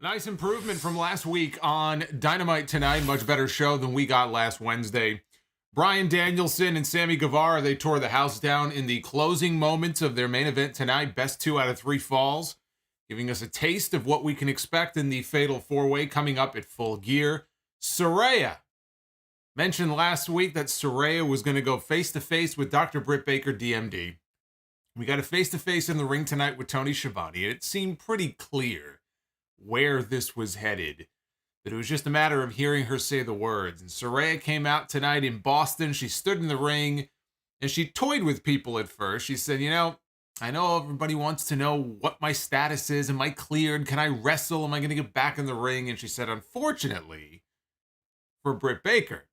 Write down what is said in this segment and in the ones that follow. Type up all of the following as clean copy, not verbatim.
Nice improvement from last week on Dynamite tonight. Much better show than we got last Wednesday. Bryan Danielson and Sammy Guevara, they tore the house down in the closing moments of their main event tonight. Best 2 out of 3 falls, giving us a taste of what we can expect in the Fatal 4-Way coming up at Full Gear. Saraya. Mentioned last week that Saraya was going to go face-to-face with Dr. Britt Baker, DMD. We got a face-to-face in the ring tonight with Tony Schiavone, and it seemed pretty clear where this was headed. But it was just a matter of hearing her say the words. And Saraya came out tonight in Boston. She stood in the ring, and she toyed with people at first. She said, I know everybody wants to know what my status is. Am I cleared? Can I wrestle? Am I going to get back in the ring? And she said, unfortunately, for Britt Baker.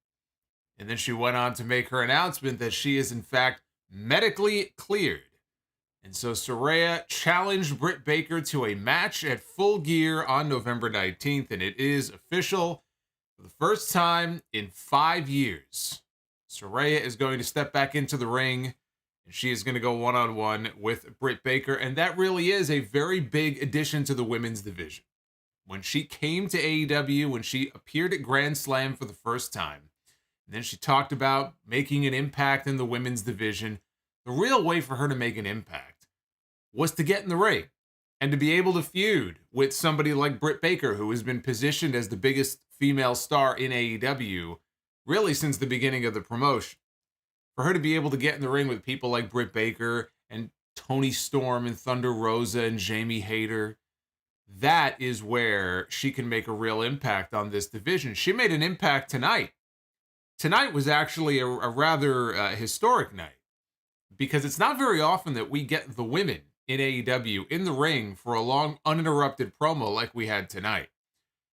And then she went on to make her announcement that she is, in fact, medically cleared. And so Saraya challenged Britt Baker to a match at Full Gear on November 19th, and it is official. For the first time in 5 years, Saraya is going to step back into the ring, and she is going to go one-on-one with Britt Baker, and that really is a very big addition to the women's division. When she came to AEW, when she appeared at Grand Slam for the first time, and then she talked about making an impact in the women's division, the real way for her to make an impact was to get in the ring and to be able to feud with somebody like Britt Baker, who has been positioned as the biggest female star in AEW really since the beginning of the promotion. For her to be able to get in the ring with people like Britt Baker and Toni Storm and Thunder Rosa and Jamie Hayter, that is where she can make a real impact on this division. She made an impact tonight. Tonight was actually a rather historic night, because it's not very often that we get the women in AEW in the ring for a long, uninterrupted promo like we had tonight.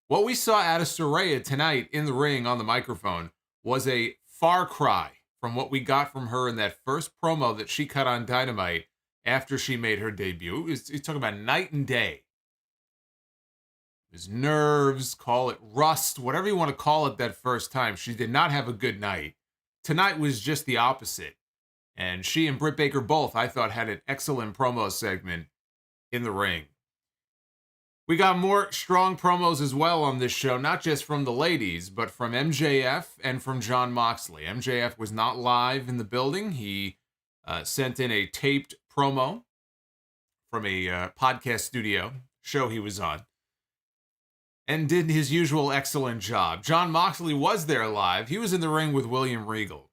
What we saw out of Saraya tonight in the ring on the microphone was a far cry from what we got from her in that first promo that she cut on Dynamite after she made her debut. You're talking about night and day. It was nerves, call it rust, whatever you want to call it that first time. She did not have a good night. Tonight was just the opposite. And she and Britt Baker both, I thought, had an excellent promo segment in the ring. We got more strong promos as well on this show, not just from the ladies, but from MJF and from Jon Moxley. MJF was not live in the building. He sent in a taped promo from a podcast studio show he was on and did his usual excellent job. Jon Moxley was there live. He was in the ring with William Regal.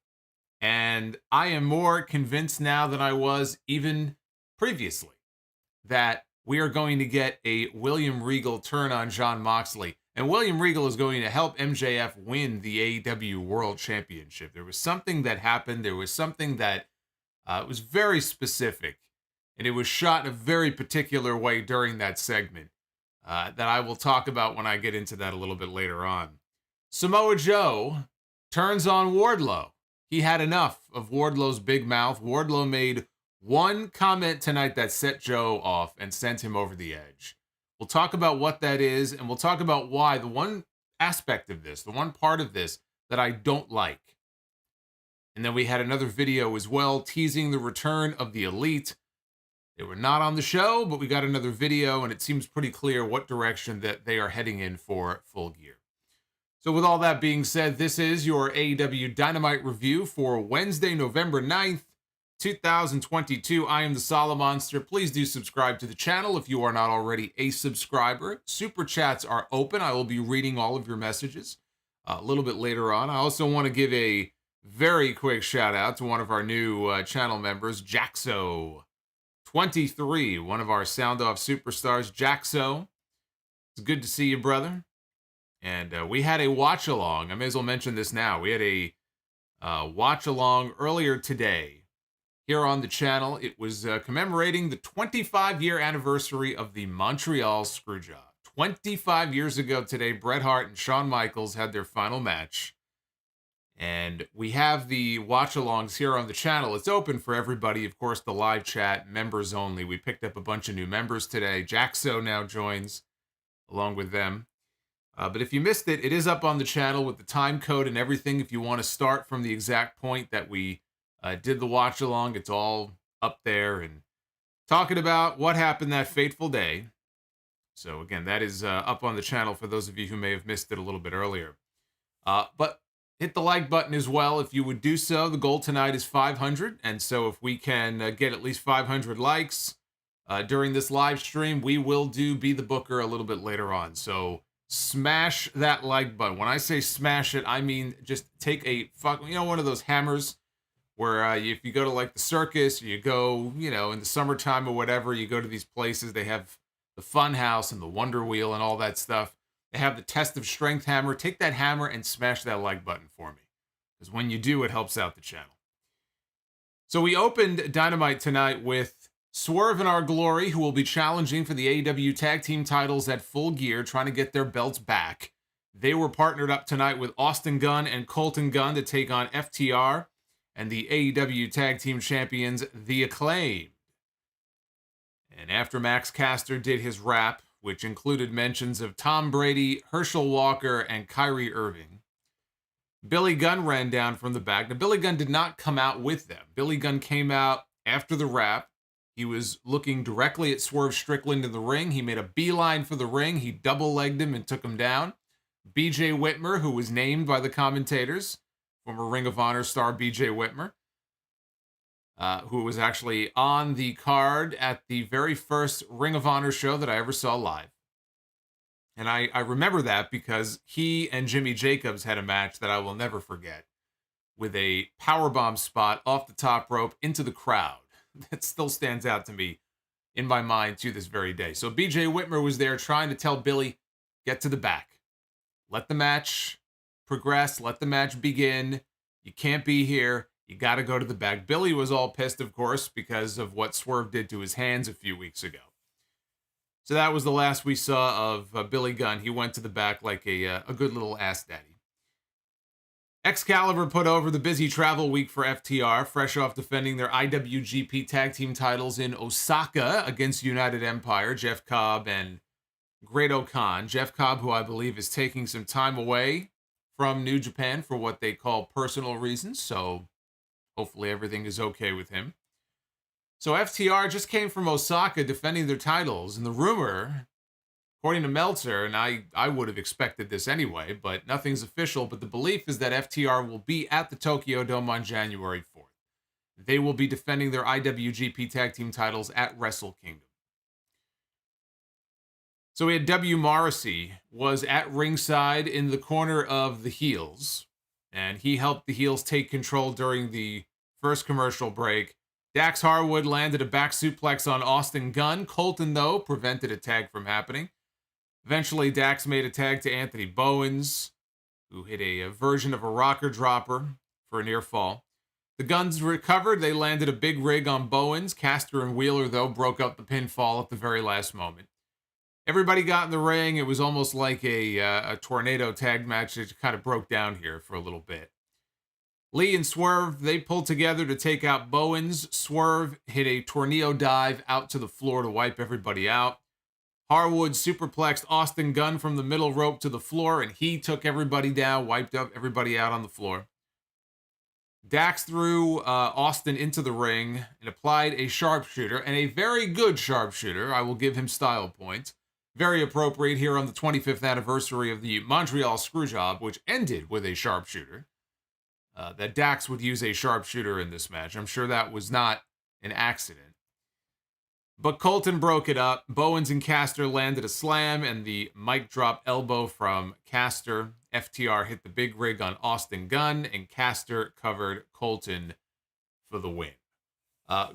And I am more convinced now than I was even previously that we are going to get a William Regal turn on Jon Moxley. And William Regal is going to help MJF win the AEW World Championship. There was something that happened. There was something that was very specific. And it was shot in a very particular way during that segment that I will talk about when I get into that a little bit later on. Samoa Joe turns on Wardlow. He had enough of Wardlow's big mouth. Wardlow made one comment tonight that set Joe off and sent him over the edge. We'll talk about what that is, and we'll talk about why the one aspect of this, the one part of this that I don't like. And then we had another video as well teasing the return of the Elite. They were not on the show, but we got another video, and it seems pretty clear what direction that they are heading in for Full Gear. So with all that being said, this is your AEW Dynamite review for Wednesday, November 9th, 2022. I am the Solomonster. Please do subscribe to the channel if you are not already a subscriber. Super chats are open. I will be reading all of your messages a little bit later on. I also want to give a very quick shout out to one of our new channel members, Jaxo23, one of our Sound Off superstars. Jaxo, it's good to see you, brother. And we had a watch-along. I may as well mention this now. We had a watch-along earlier today here on the channel. It was commemorating the 25-year anniversary of the Montreal Screwjob. 25 years ago today, Bret Hart and Shawn Michaels had their final match. And we have the watch-alongs here on the channel. It's open for everybody. Of course, the live chat, members only. We picked up a bunch of new members today. Jaxo now joins along with them. But if you missed it, it is up on the channel with the time code and everything. If you want to start from the exact point that we did the watch along, it's all up there and talking about what happened that fateful day. So again, that is up on the channel for those of you who may have missed it a little bit earlier. But hit the like button as well if you would do so. The goal tonight is 500. And so if we can get at least 500 likes during this live stream, we will do Be the Booker a little bit later on. So smash that like button. When I say smash it, I mean just take one of those hammers where if you go to like the circus, or you go, in the summertime or whatever, you go to these places, they have the Fun House and the Wonder Wheel and all that stuff. They have the Test of Strength hammer. Take that hammer and smash that like button for me, because when you do, it helps out the channel. So we opened Dynamite tonight with Swerve and Our Glory, who will be challenging for the AEW Tag Team titles at Full Gear, trying to get their belts back. They were partnered up tonight with Austin Gunn and Colton Gunn to take on FTR and the AEW Tag Team Champions, The Acclaimed. And after Max Caster did his rap, which included mentions of Tom Brady, Herschel Walker, and Kyrie Irving, Billy Gunn ran down from the back. Now, Billy Gunn did not come out with them. Billy Gunn came out after the rap. He was looking directly at Swerve Strickland in the ring. He made a beeline for the ring. He double-legged him and took him down. BJ Whitmer, who was named by the commentators, former Ring of Honor star BJ Whitmer, who was actually on the card at the very first Ring of Honor show that I ever saw live. And I remember that because he and Jimmy Jacobs had a match that I will never forget, with a powerbomb spot off the top rope into the crowd. That still stands out to me in my mind to this very day. So BJ Whitmer was there trying to tell Billy, get to the back. Let the match progress. Let the match begin. You can't be here. You got to go to the back. Billy was all pissed, of course, because of what Swerve did to his hands a few weeks ago. So that was the last we saw of Billy Gunn. He went to the back like a good little ass daddy. Excalibur put over the busy travel week for FTR, fresh off defending their IWGP Tag Team titles in Osaka against United Empire, Jeff Cobb and Great-O-Khan. Jeff Cobb, who I believe is taking some time away from New Japan for what they call personal reasons, so hopefully everything is okay with him. So FTR just came from Osaka defending their titles, and the rumor, according to Meltzer, and I would have expected this anyway, but nothing's official, but the belief is that FTR will be at the Tokyo Dome on January 4th. They will be defending their IWGP Tag Team titles at Wrestle Kingdom. So we had W. Morrissey was at ringside in the corner of the heels, and he helped the heels take control during the first commercial break. Dax Harwood landed a back suplex on Austin Gunn. Colton, though, prevented a tag from happening. Eventually, Dax made a tag to Anthony Bowens, who hit a version of a rocker dropper for a near fall. The Guns recovered. They landed a big rig on Bowens. Caster and Wheeler, though, broke up the pinfall at the very last moment. Everybody got in the ring. It was almost like a tornado tag match that kind of broke down here for a little bit. Lee and Swerve, they pulled together to take out Bowens. Swerve hit a tornado dive out to the floor to wipe everybody out. Harwood superplexed Austin Gunn from the middle rope to the floor, and he took everybody down, wiped up everybody out on the floor. Dax threw Austin into the ring and applied a sharpshooter, and a very good sharpshooter. I will give him style points. Very appropriate here on the 25th anniversary of the Montreal Screwjob, which ended with a sharpshooter. That Dax would use a sharpshooter in this match. I'm sure that was not an accident. But Colton broke it up. Bowens and Caster landed a slam and the mic drop elbow from Caster. FTR hit the big rig on Austin Gunn, and Caster covered Colton for the win.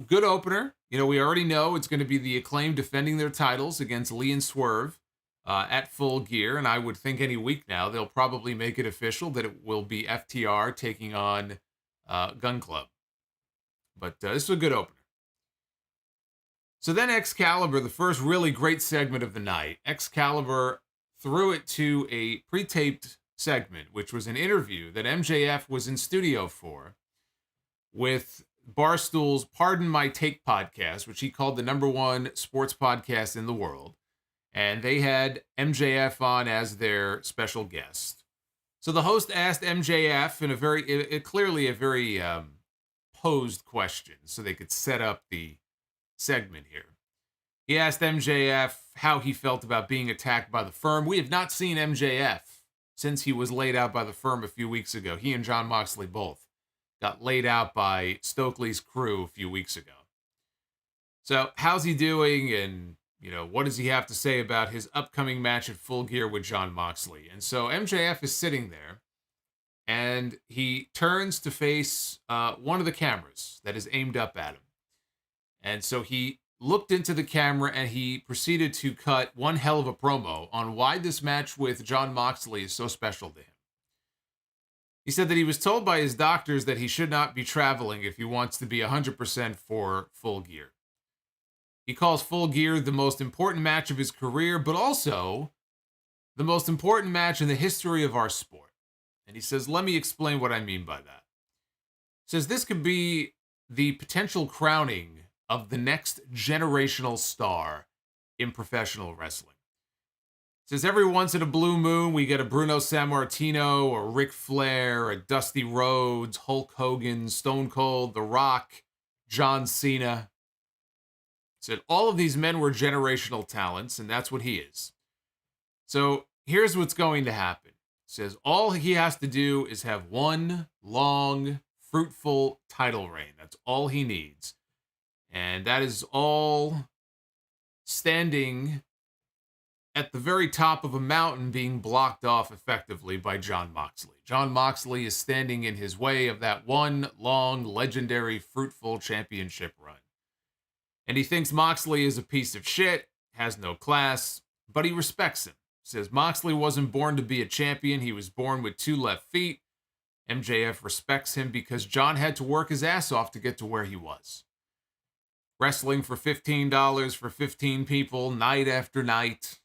Good opener. We already know it's going to be the Acclaimed defending their titles against Lee and Swerve at Full Gear, and I would think any week now they'll probably make it official that it will be FTR taking on Gun Club. But this is a good opener. So then Excalibur, the first really great segment of the night, Excalibur threw it to a pre-taped segment, which was an interview that MJF was in studio for with Barstool's Pardon My Take podcast, which he called the #1 sports podcast in the world. And they had MJF on as their special guest. So the host asked MJF in clearly a very posed question so they could set up the segment here. He asked MJF, how he felt about being attacked by the Firm. We have not seen MJF since he was laid out by the Firm a few weeks ago. He and Jon Moxley both got laid out by Stokely's crew a few weeks ago. So how's he doing? And, what does he have to say about his upcoming match at Full Gear with Jon Moxley? And so MJF is sitting there, and he turns to face one of the cameras that is aimed up at him. And so he looked into the camera, and he proceeded to cut one hell of a promo on why this match with Jon Moxley is so special to him. He said that he was told by his doctors that he should not be traveling if he wants to be 100% for Full Gear. He calls Full Gear the most important match of his career, but also the most important match in the history of our sport. And he says, let me explain what I mean by that. He says this could be the potential crowning of the next generational star in professional wrestling. He says every once in a blue moon, we get a Bruno Sammartino, or Ric Flair, a Dusty Rhodes, Hulk Hogan, Stone Cold, The Rock, John Cena. Said all of these men were generational talents, and that's what he is. So here's what's going to happen. He says all he has to do is have one long, fruitful title reign. That's all he needs. And that is all standing at the very top of a mountain being blocked off effectively by Jon Moxley. Jon Moxley is standing in his way of that one long, legendary, fruitful championship run. And he thinks Moxley is a piece of shit, has no class, but he respects him. Says Moxley wasn't born to be a champion. He was born with 2 left feet. MJF respects him because Jon had to work his ass off to get to where he was. Wrestling for $15 for 15 people, night after night,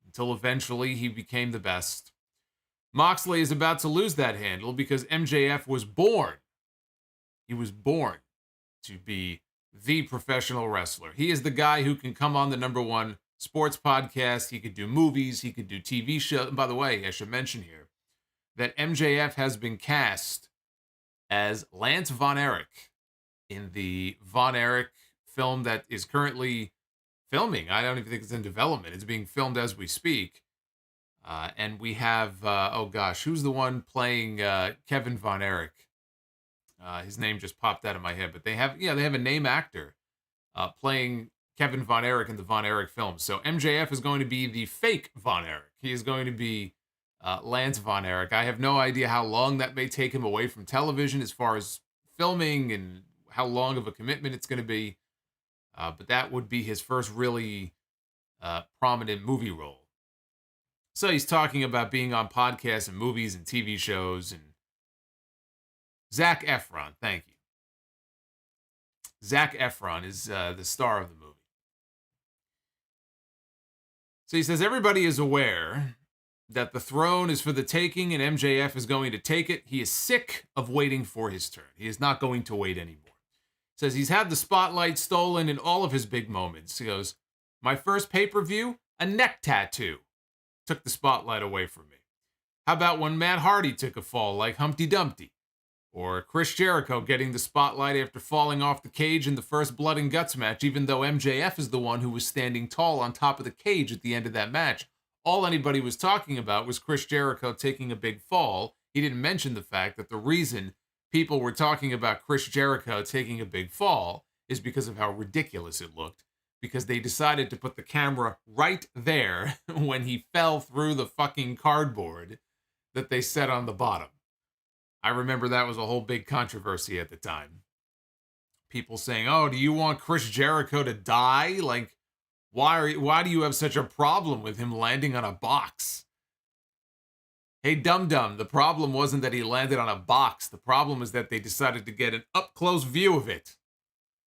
until eventually he became the best. Moxley is about to lose that handle because MJF was born. He was born to be the professional wrestler. He is the guy who can come on the #1 sports podcast. He could do movies. He could do TV shows. And by the way, I should mention here that MJF has been cast as Lance Von Erich in the Von Erich film that is currently filming. I don't even think it's in development. It's being filmed as we speak. And we have, who's the one playing Kevin Von Erich? His name just popped out of my head, but they have a name actor playing Kevin Von Erich in the Von Erich film. So MJF is going to be the fake Von Erich. He is going to be Lance Von Erich. I have no idea how long that may take him away from television as far as filming and how long of a commitment it's going to be. But that would be his first really prominent movie role. So he's talking about being on podcasts and movies and TV shows. And Zac Efron, thank you. Zac Efron is the star of the movie. So he says everybody is aware that the throne is for the taking and MJF is going to take it. He is sick of waiting for his turn. He is not going to wait anymore. Says he's had the spotlight stolen in all of his big moments. He goes, my first pay-per-view, a neck tattoo, took the spotlight away from me. How about when Matt Hardy took a fall like Humpty Dumpty? Or Chris Jericho getting the spotlight after falling off the cage in the first Blood and Guts match, even though MJF is the one who was standing tall on top of the cage at the end of that match. All anybody was talking about was Chris Jericho taking a big fall. He didn't mention the fact that the reason people were talking about Chris Jericho taking a big fall is because of how ridiculous it looked, because they decided to put the camera right there when he fell through the fucking cardboard that they set on the bottom. I remember that was a whole big controversy at the time. People saying, oh, do you want Chris Jericho to die? Like, why do you have such a problem with him landing on a box? Hey, dum-dum, the problem wasn't that he landed on a box. The problem is that they decided to get an up-close view of it.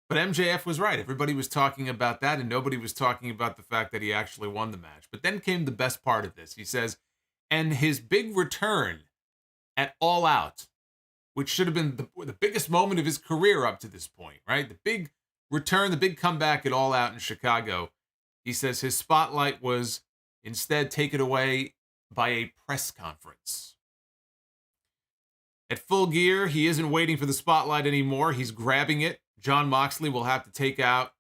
But MJF was right. Everybody was talking about that, and nobody was talking about the fact that he actually won the match. But then came the best part of this. He says, and his big return at All Out, which should have been the biggest moment of his career up to this point, right? The big return, the big comeback at All Out in Chicago. He says his spotlight was instead taken away by a press conference. At Full Gear, he isn't waiting for the spotlight anymore. He's grabbing it. Jon Moxley will have to take out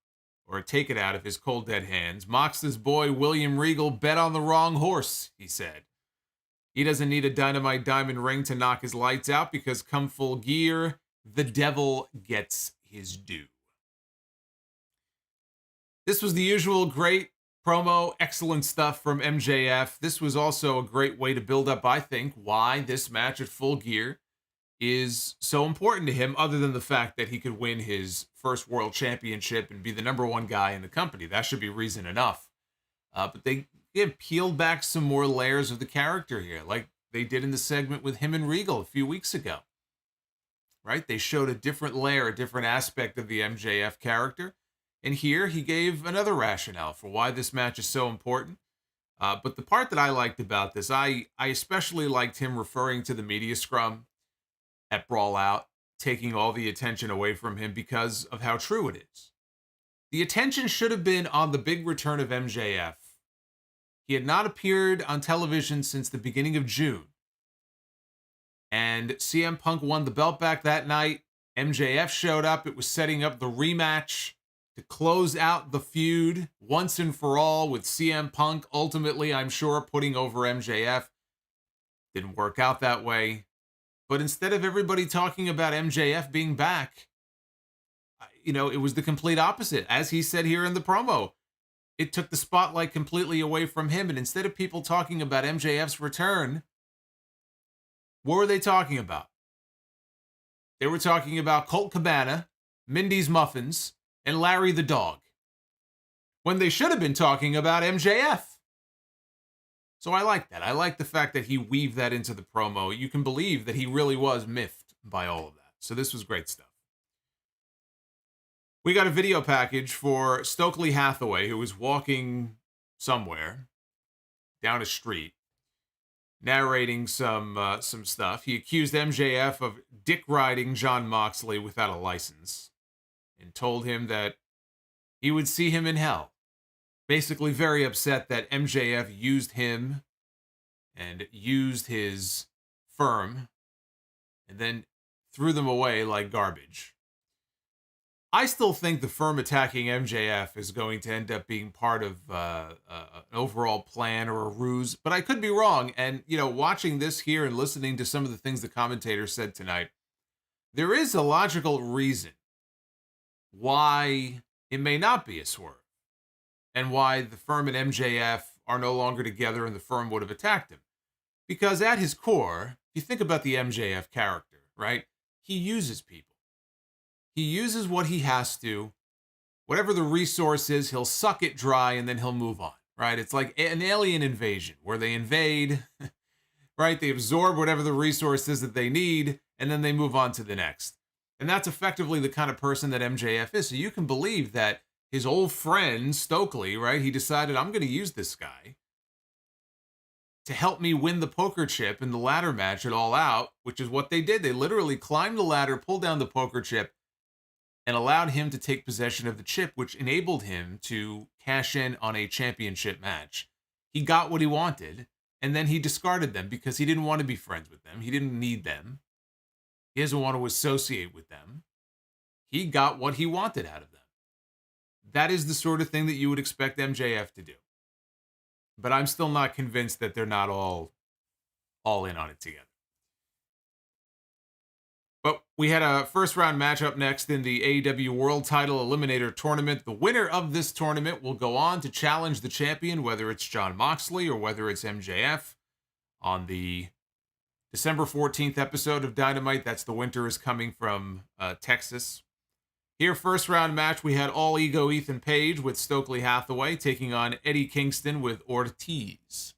or take it out of his cold dead hands. Mox's boy, William Regal, bet on the wrong horse, he said. He doesn't need a Dynamite diamond ring to knock his lights out because come Full Gear, the devil gets his due. This was the usual great promo, excellent stuff from MJF. This was also a great way to build up, I think, why this match at Full Gear is so important to him, other than the fact that he could win his first world championship and be the #1 guy in the company. That should be reason enough. But they peeled back some more layers of the character here, like they did in the segment with him and Regal a few weeks ago. Right? They showed a different layer, a different aspect of the MJF character. And here he gave another rationale for why this match is so important. But the part that I liked about this, I especially liked him referring to the media scrum at Brawl Out, taking all the attention away from him because of how true it is. The attention should have been on the big return of MJF. He had not appeared on television since the beginning of June. And CM Punk won the belt back that night. MJF showed up. It was setting up the rematch to close out the feud once and for all with CM Punk, ultimately, I'm sure, putting over MJF. Didn't work out that way. But instead of everybody talking about MJF being back, it was the complete opposite. As he said here in the promo, it took the spotlight completely away from him. And instead of people talking about MJF's return, what were they talking about? They were talking about Colt Cabana, Mindy's Muffins, and Larry the Dog, when they should have been talking about MJF. So I like that. I like the fact that he weaved that into the promo. You can believe that he really was miffed by all of that. So this was great stuff. We got a video package for Stokely Hathaway, who was walking somewhere down a street, narrating some stuff. He accused MJF of dick riding Jon Moxley without a license, and told him that he would see him in hell. Basically very upset that MJF used him and used his firm and then threw them away like garbage. I still think the firm attacking MJF is going to end up being part of an overall plan or a ruse, but I could be wrong. And, watching this here and listening to some of the things the commentators said tonight, there is a logical reason why it may not be a swerve, and why the firm and MJF are no longer together and the firm would have attacked him. Because at his core, if you think about the MJF character, right? He uses people. He uses what he has to. Whatever the resource is, he'll suck it dry and then he'll move on, right? It's like an alien invasion where they invade, right? They absorb whatever the resource is that they need, and then they move on to the next. And that's effectively the kind of person that MJF is. So you can believe that his old friend, Stokely, right? He decided, I'm going to use this guy to help me win the poker chip in the ladder match at All Out, which is what they did. They literally climbed the ladder, pulled down the poker chip, and allowed him to take possession of the chip, which enabled him to cash in on a championship match. He got what he wanted, and then he discarded them because he didn't want to be friends with them. He didn't need them. He doesn't want to associate with them. He got what he wanted out of them. That is the sort of thing that you would expect MJF to do. But I'm still not convinced that they're not all in on it together. But we had a first round matchup next in the AEW World Title Eliminator Tournament. The winner of this tournament will go on to challenge the champion, whether it's Jon Moxley or whether it's MJF, on the December 14th episode of Dynamite. That's The Winter Is Coming from Texas. Here, first round match, we had All Ego Ethan Page with Stokely Hathaway taking on Eddie Kingston with Ortiz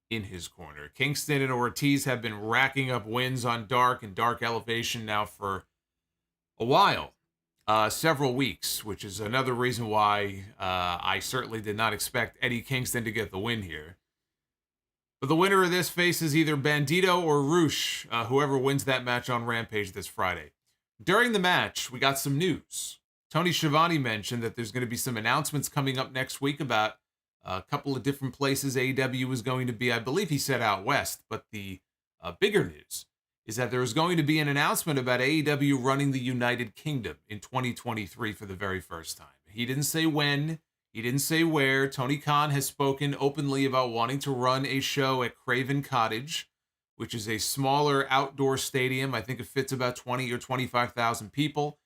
in his corner. Kingston and Ortiz have been racking up wins on Dark and Dark Elevation now for a while, several weeks, which is another reason why I certainly did not expect Eddie Kingston to get the win here. But the winner of this faces either Bandito or Roosh, whoever wins that match on Rampage this Friday. During the match, we got some news. Tony Schiavone mentioned that there's going to be some announcements coming up next week about a couple of different places AEW is going to be. I believe he said out west, but the bigger news is that there is going to be an announcement about AEW running the United Kingdom in 2023 for the very first time. He didn't say when. He didn't say where. Tony Khan has spoken openly about wanting to run a show at Craven Cottage, which is a smaller outdoor stadium. I think it fits about 20 or 25,000 people.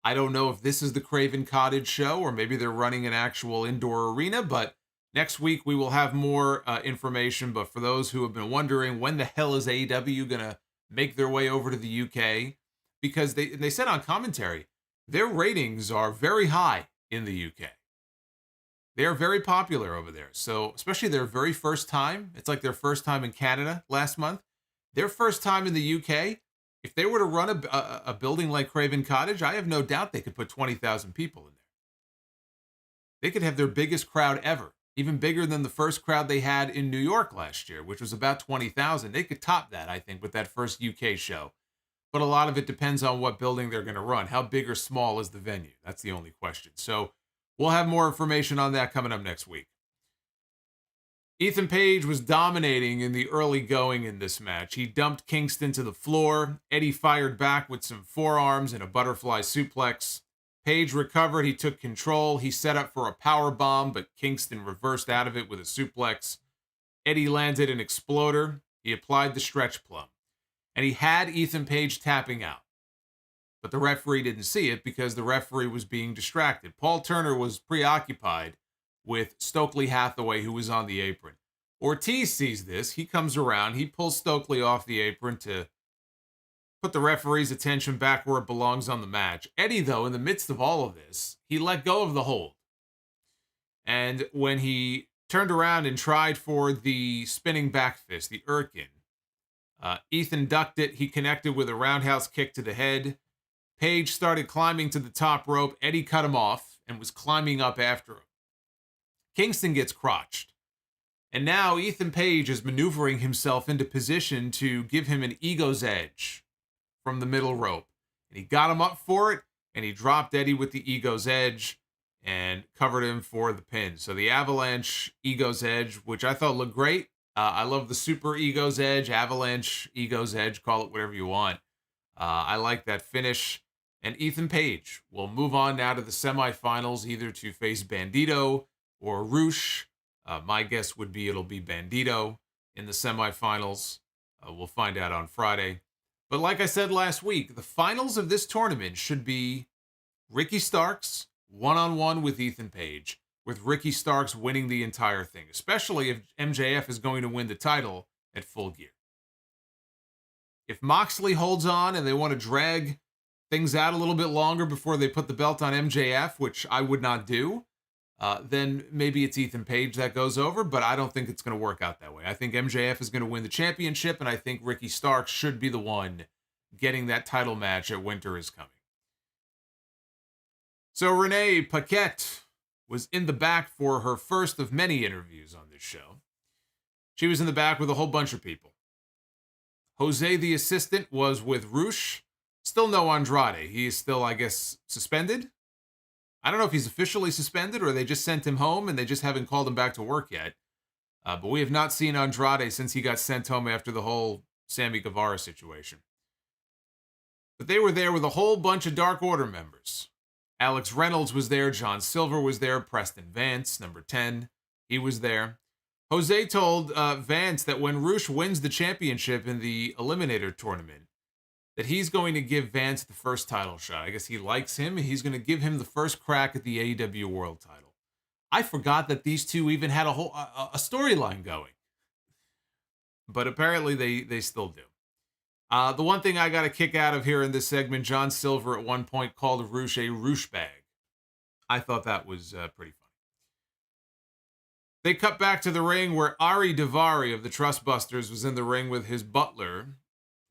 I don't know if this is the Craven Cottage show or maybe they're running an actual indoor arena, but next week we will have more information. But for those who have been wondering, when the hell is AEW going to make their way over to the UK? Because they said on commentary, their ratings are very high in the UK. They are very popular over there. So especially their very first time, it's like their first time in Canada last month. Their first time in the UK, if they were to run a building like Craven Cottage, I have no doubt they could put 20,000 people in there. They could have their biggest crowd ever, even bigger than the first crowd they had in New York last year, which was about 20,000. They could top that, I think, with that first UK show. But a lot of it depends on what building they're going to run. How big or small is the venue? That's the only question. So we'll have more information on that coming up next week. Ethan Page was dominating in the early going in this match. He dumped Kingston to the floor. Eddie fired back with some forearms and a butterfly suplex. Page recovered. He took control. He set up for a power bomb, but Kingston reversed out of it with a suplex. Eddie landed an exploder. He applied the stretch plum. And he had Ethan Page tapping out. But the referee didn't see it because the referee was being distracted. Paul Turner was preoccupied with Stokely Hathaway, who was on the apron. Ortiz sees this. He comes around. He pulls Stokely off the apron to put the referee's attention back where it belongs on the match. Eddie, though, in the midst of all of this, he let go of the hold. And when he turned around and tried for the spinning back fist, the Irkin, Ethan ducked it. He connected with a roundhouse kick to the head. Page started climbing to the top rope. Eddie cut him off and was climbing up after him. Kingston gets crotched. And now Ethan Page is maneuvering himself into position to give him an ego's edge from the middle rope. And he got him up for it, and he dropped Eddie with the ego's edge and covered him for the pin. So the Avalanche ego's edge, which I thought looked great. I love the super ego's edge, Avalanche ego's edge, call it whatever you want. I like that finish. And Ethan Page will move on now to the semifinals, either to face Bandito or Roosh. My guess would be it'll be Bandito in the semifinals. We'll find out on Friday. But like I said last week, the finals of this tournament should be Ricky Starks one-on-one with Ethan Page, with Ricky Starks winning the entire thing, especially if MJF is going to win the title at Full Gear. If Moxley holds on and they want to drag things out a little bit longer before they put the belt on MJF, which I would not do, then maybe it's Ethan Page that goes over, but I don't think it's going to work out that way. I think MJF is going to win the championship, and I think Ricky Starks should be the one getting that title match at Winter is Coming. So Renee Paquette was in the back for her first of many interviews on this show. She was in the back with a whole bunch of people. Jose, the assistant, was with Roosh. Still no Andrade. He is still, I guess, suspended. I don't know if he's officially suspended or they just sent him home and they just haven't called him back to work yet. But we have not seen Andrade since he got sent home after the whole Sammy Guevara situation. But they were there with a whole bunch of Dark Order members. Alex Reynolds was there. John Silver was there. Preston Vance, number 10. He was there. Jose told Vance that when Roosh wins the championship in the Eliminator tournament, that he's going to give Vance the first title shot. I guess he likes him. He's going to give him the first crack at the AEW World title. I forgot that these two even had a storyline going. But apparently they still do. The one thing I got a kick out of here in this segment, John Silver at one point called Roosh a Roosh bag. I thought that was pretty funny. They cut back to the ring where Ari Daivari of the Trustbusters was in the ring with his butler,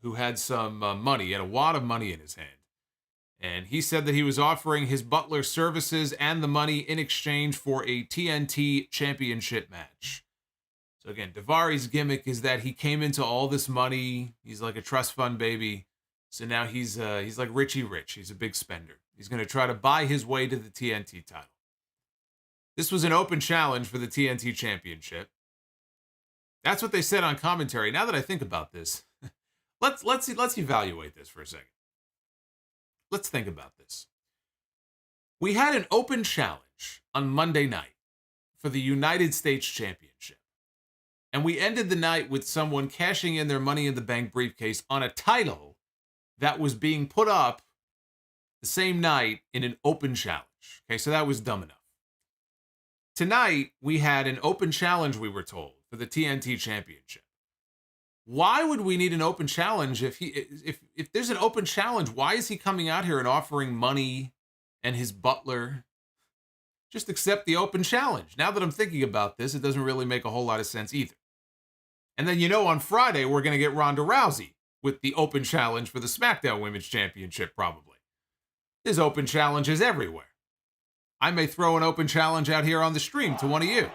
who had some money, he had a wad of money in his hand. And he said that he was offering his butler services and the money in exchange for a TNT championship match. So again, Daivari's gimmick is that he came into all this money. He's like a trust fund baby. So now he's like Richie Rich. He's a big spender. He's going to try to buy his way to the TNT title. This was an open challenge for the TNT championship. That's what they said on commentary. Now that I think about this, let's evaluate this for a second. Let's think about this. We had an open challenge challenge on Monday night for the United States Championship. And we ended the night with someone cashing in their Money in the Bank briefcase on a title that was being put up the same night in an open challenge. Okay, so that was dumb enough. Tonight, we had an open challenge, we were told, for the TNT Championship. Why would we need an open challenge if there's an open challenge? Why is he coming out here and offering money and his butler? Just accept the open challenge. Now that I'm thinking about this, it doesn't really make a whole lot of sense either. And then, on Friday, we're going to get Ronda Rousey with the open challenge for the SmackDown Women's Championship, probably. There's open challenges everywhere. I may throw an open challenge out here on the stream to one of you.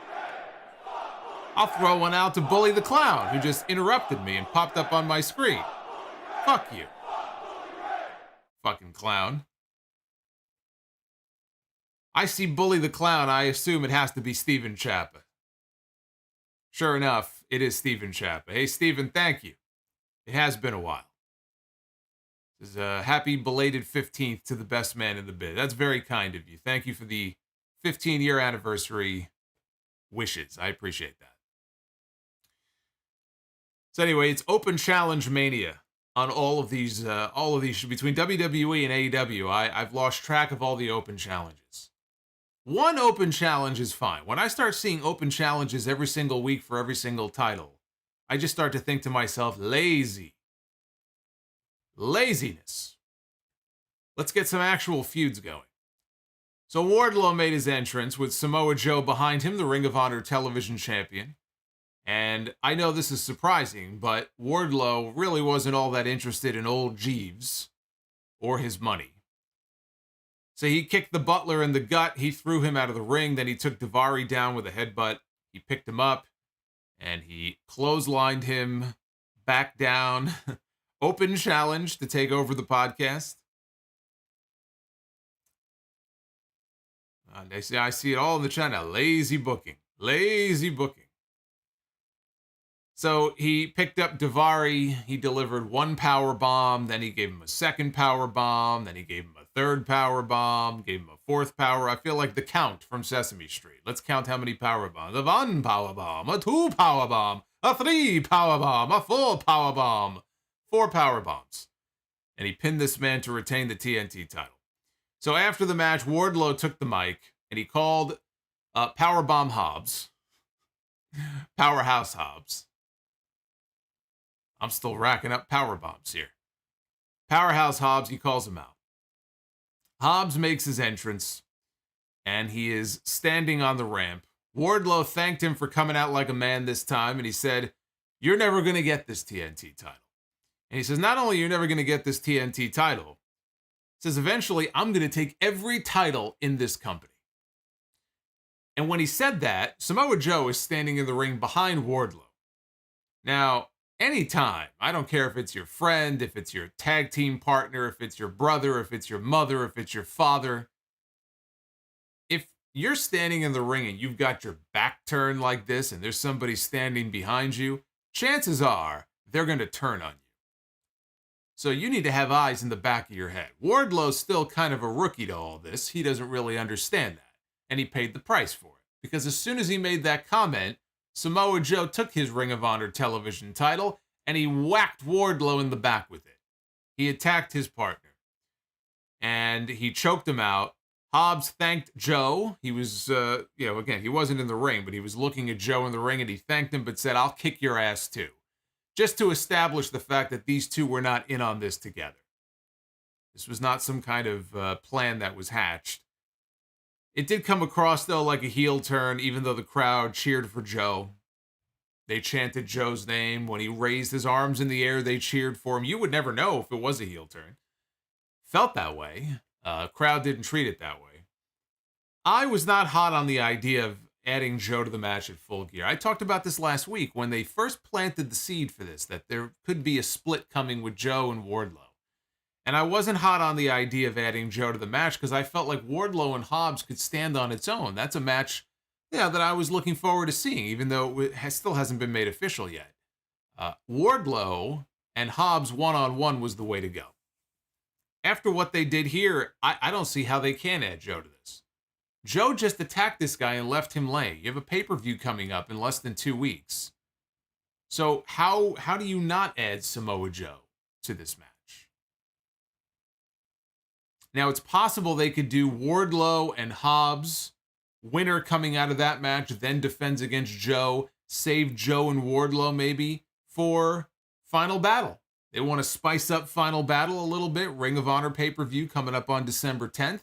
I'll throw one out to Bully the Clown, who just interrupted me and popped up on my screen. Fuck you. Fucking clown. I see Bully the Clown, I assume it has to be Steven Ciampa. Sure enough, it is Steven Ciampa. Hey, Steven, thank you. It has been a while. This is a happy belated 15th to the best man in the biz. That's very kind of you. Thank you for the 15-year anniversary wishes. I appreciate that. So anyway, it's open challenge mania on all of these between WWE and AEW. I've lost track of all the open challenges. One open challenge is fine. When I start seeing open challenges every single week for every single title, I just start to think to myself, laziness. Let's get some actual feuds going. So Wardlow made his entrance with Samoa Joe behind him, the Ring of Honor television champion. And I know this is surprising, but Wardlow really wasn't all that interested in old Jeeves or his money. So he kicked the butler in the gut, he threw him out of the ring, then he took Daivari down with a headbutt, he picked him up, and he clotheslined him back down. Open challenge to take over the podcast. I see it all in the chat now. Lazy booking. So he picked up Daivari, he delivered one power bomb, then he gave him a second power bomb, then he gave him a third power bomb, gave him a fourth power. I feel like the Count from Sesame Street. Let's count how many power bombs. A 1 power bomb, a 2 power bomb, a 3 power bomb, a 4 power bomb, 4 power bombs. And he pinned this man to retain the TNT title. So after the match, Wardlow took the mic and he called Powerbomb Hobbs, Powerhouse Hobbs. I'm still racking up power bombs here. Powerhouse Hobbs, he calls him out. Hobbs makes his entrance, and he is standing on the ramp. Wardlow thanked him for coming out like a man this time, and he said, "You're never going to get this TNT title." And he says, not only you're never going to get this TNT title, he says, eventually, I'm going to take every title in this company. And when he said that, Samoa Joe is standing in the ring behind Wardlow. Now, anytime, I don't care if it's your friend, if it's your tag team partner, if it's your brother, if it's your mother, if it's your father, if you're standing in the ring and you've got your back turned like this and there's somebody standing behind you, chances are they're going to turn on you. So you need to have eyes in the back of your head. Wardlow's still kind of a rookie to all this. He doesn't really understand that. And he paid the price for it. Because as soon as he made that comment, Samoa Joe took his Ring of Honor television title and he whacked Wardlow in the back with it. He attacked his partner. And he choked him out. Hobbs thanked Joe. He was, again, he wasn't in the ring, but he was looking at Joe in the ring and he thanked him but said, "I'll kick your ass too." Just to establish the fact that these two were not in on this together. This was not some kind of plan that was hatched. It did come across, though, like a heel turn, even though the crowd cheered for Joe. They chanted Joe's name. When he raised his arms in the air, they cheered for him. You would never know if it was a heel turn. Felt that way. Crowd didn't treat it that way. I was not hot on the idea of adding Joe to the match at Full Gear. I talked about this last week when they first planted the seed for this, that there could be a split coming with Joe and Wardlow. And I wasn't hot on the idea of adding Joe to the match because I felt like Wardlow and Hobbs could stand on its own. That's a match, that I was looking forward to seeing, even though it still hasn't been made official yet. Wardlow and Hobbs one-on-one was the way to go. After what they did here, I don't see how they can add Joe to this. Joe just attacked this guy and left him lay. You have a pay-per-view coming up in less than 2 weeks. So how do you not add Samoa Joe to this match? Now, it's possible they could do Wardlow and Hobbs, winner coming out of that match, then defends against Joe, save Joe and Wardlow maybe for Final Battle. They want to spice up Final Battle a little bit. Ring of Honor pay-per-view coming up on December 10th.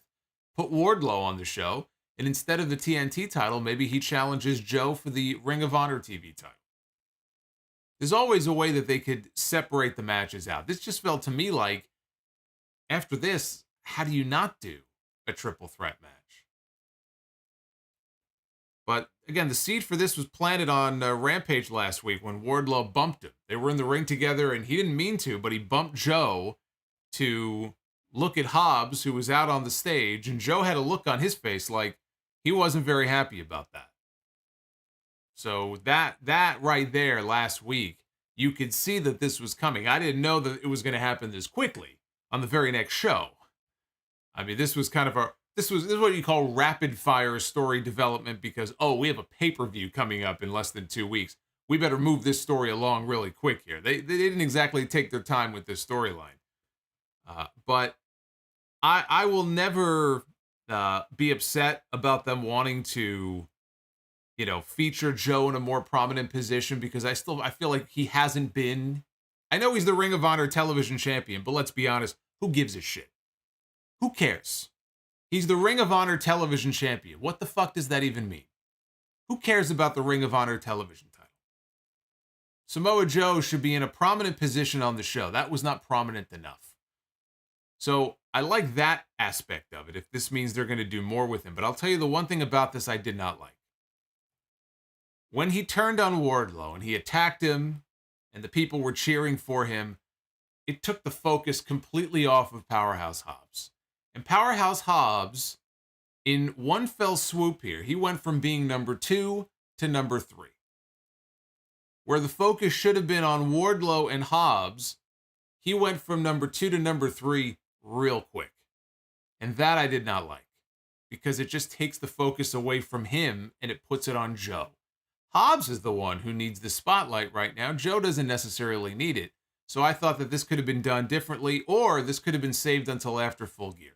Put Wardlow on the show, and instead of the TNT title, maybe he challenges Joe for the Ring of Honor TV title. There's always a way that they could separate the matches out. This just felt to me like, after this, how do you not do a triple threat match? But again, the seed for this was planted on Rampage last week when Wardlow bumped him. They were in the ring together, and he didn't mean to, but he bumped Joe to look at Hobbs, who was out on the stage, and Joe had a look on his face like he wasn't very happy about that. So that right there last week, you could see that this was coming. I didn't know that it was going to happen this quickly on the very next show. I mean, this was kind of this is what you call rapid fire story development because, oh, we have a pay-per-view coming up in less than 2 weeks. We better move this story along really quick here. They didn't exactly take their time with this storyline. But I will never be upset about them wanting to, feature Joe in a more prominent position because I feel like he hasn't been. I know he's the Ring of Honor television champion, but let's be honest, who gives a shit? Who cares? He's the Ring of Honor television champion. What the fuck does that even mean? Who cares about the Ring of Honor television title? Samoa Joe should be in a prominent position on the show. That was not prominent enough. So I like that aspect of it, if this means they're going to do more with him. But I'll tell you the one thing about this I did not like. When he turned on Wardlow and he attacked him and the people were cheering for him, it took the focus completely off of Powerhouse Hobbs. And Powerhouse Hobbs, in one fell swoop here, he went from being number 2 to number 3. Where the focus should have been on Wardlow and Hobbs, he went from number 2 to number 3 real quick. And that I did not like. Because it just takes the focus away from him and it puts it on Joe. Hobbs is the one who needs the spotlight right now. Joe doesn't necessarily need it. So I thought that this could have been done differently, or this could have been saved until after Full Gear.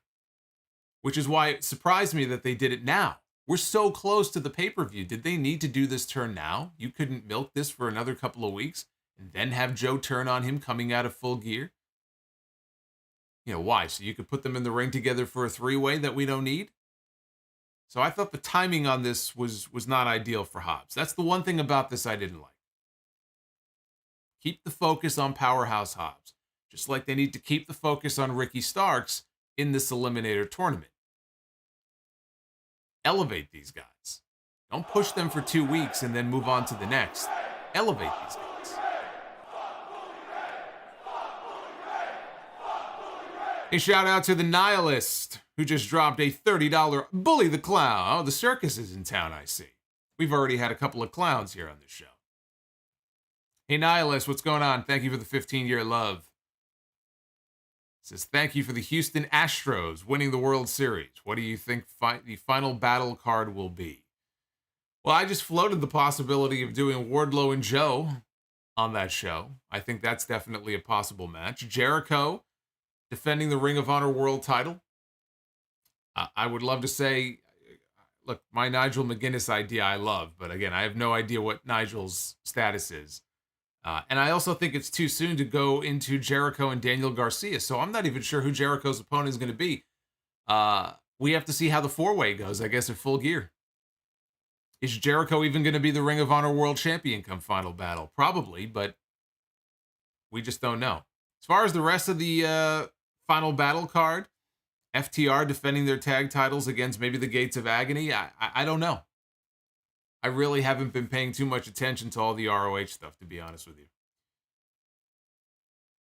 Which is why it surprised me that they did it now. We're so close to the pay-per-view. Did they need to do this turn now? You couldn't milk this for another couple of weeks and then have Joe turn on him coming out of Full Gear? Why? So you could put them in the ring together for a 3-way that we don't need? So I thought the timing on this was not ideal for Hobbs. That's the one thing about this I didn't like. Keep the focus on Powerhouse Hobbs, just like they need to keep the focus on Ricky Starks in this Eliminator tournament. Elevate these guys. Don't push them for 2 weeks and then move on to the next. Elevate these guys. A shout out to the Nihilist, who just dropped a $30 Bully the Clown. Oh, the circus is in town, I see. We've already had a couple of clowns here on this show. Hey, Nihilist, what's going on? Thank you for the 15-year love. It says, thank you for the Houston Astros winning the World Series. What do you think the final battle card will be? Well, I just floated the possibility of doing Wardlow and Joe on that show. I think that's definitely a possible match. Jericho defending the Ring of Honor World title. I would love to say, look, my Nigel McGuinness idea I love, but again, I have no idea what Nigel's status is. And I also think it's too soon to go into Jericho and Daniel Garcia, so I'm not even sure who Jericho's opponent is going to be. We have to see how the 4-way goes, I guess, at Full Gear. Is Jericho even going to be the Ring of Honor World Champion come Final Battle? Probably, but we just don't know. As far as the rest of the Final Battle card, FTR defending their tag titles against maybe the Gates of Agony, I don't know. I really haven't been paying too much attention to all the ROH stuff, to be honest with you.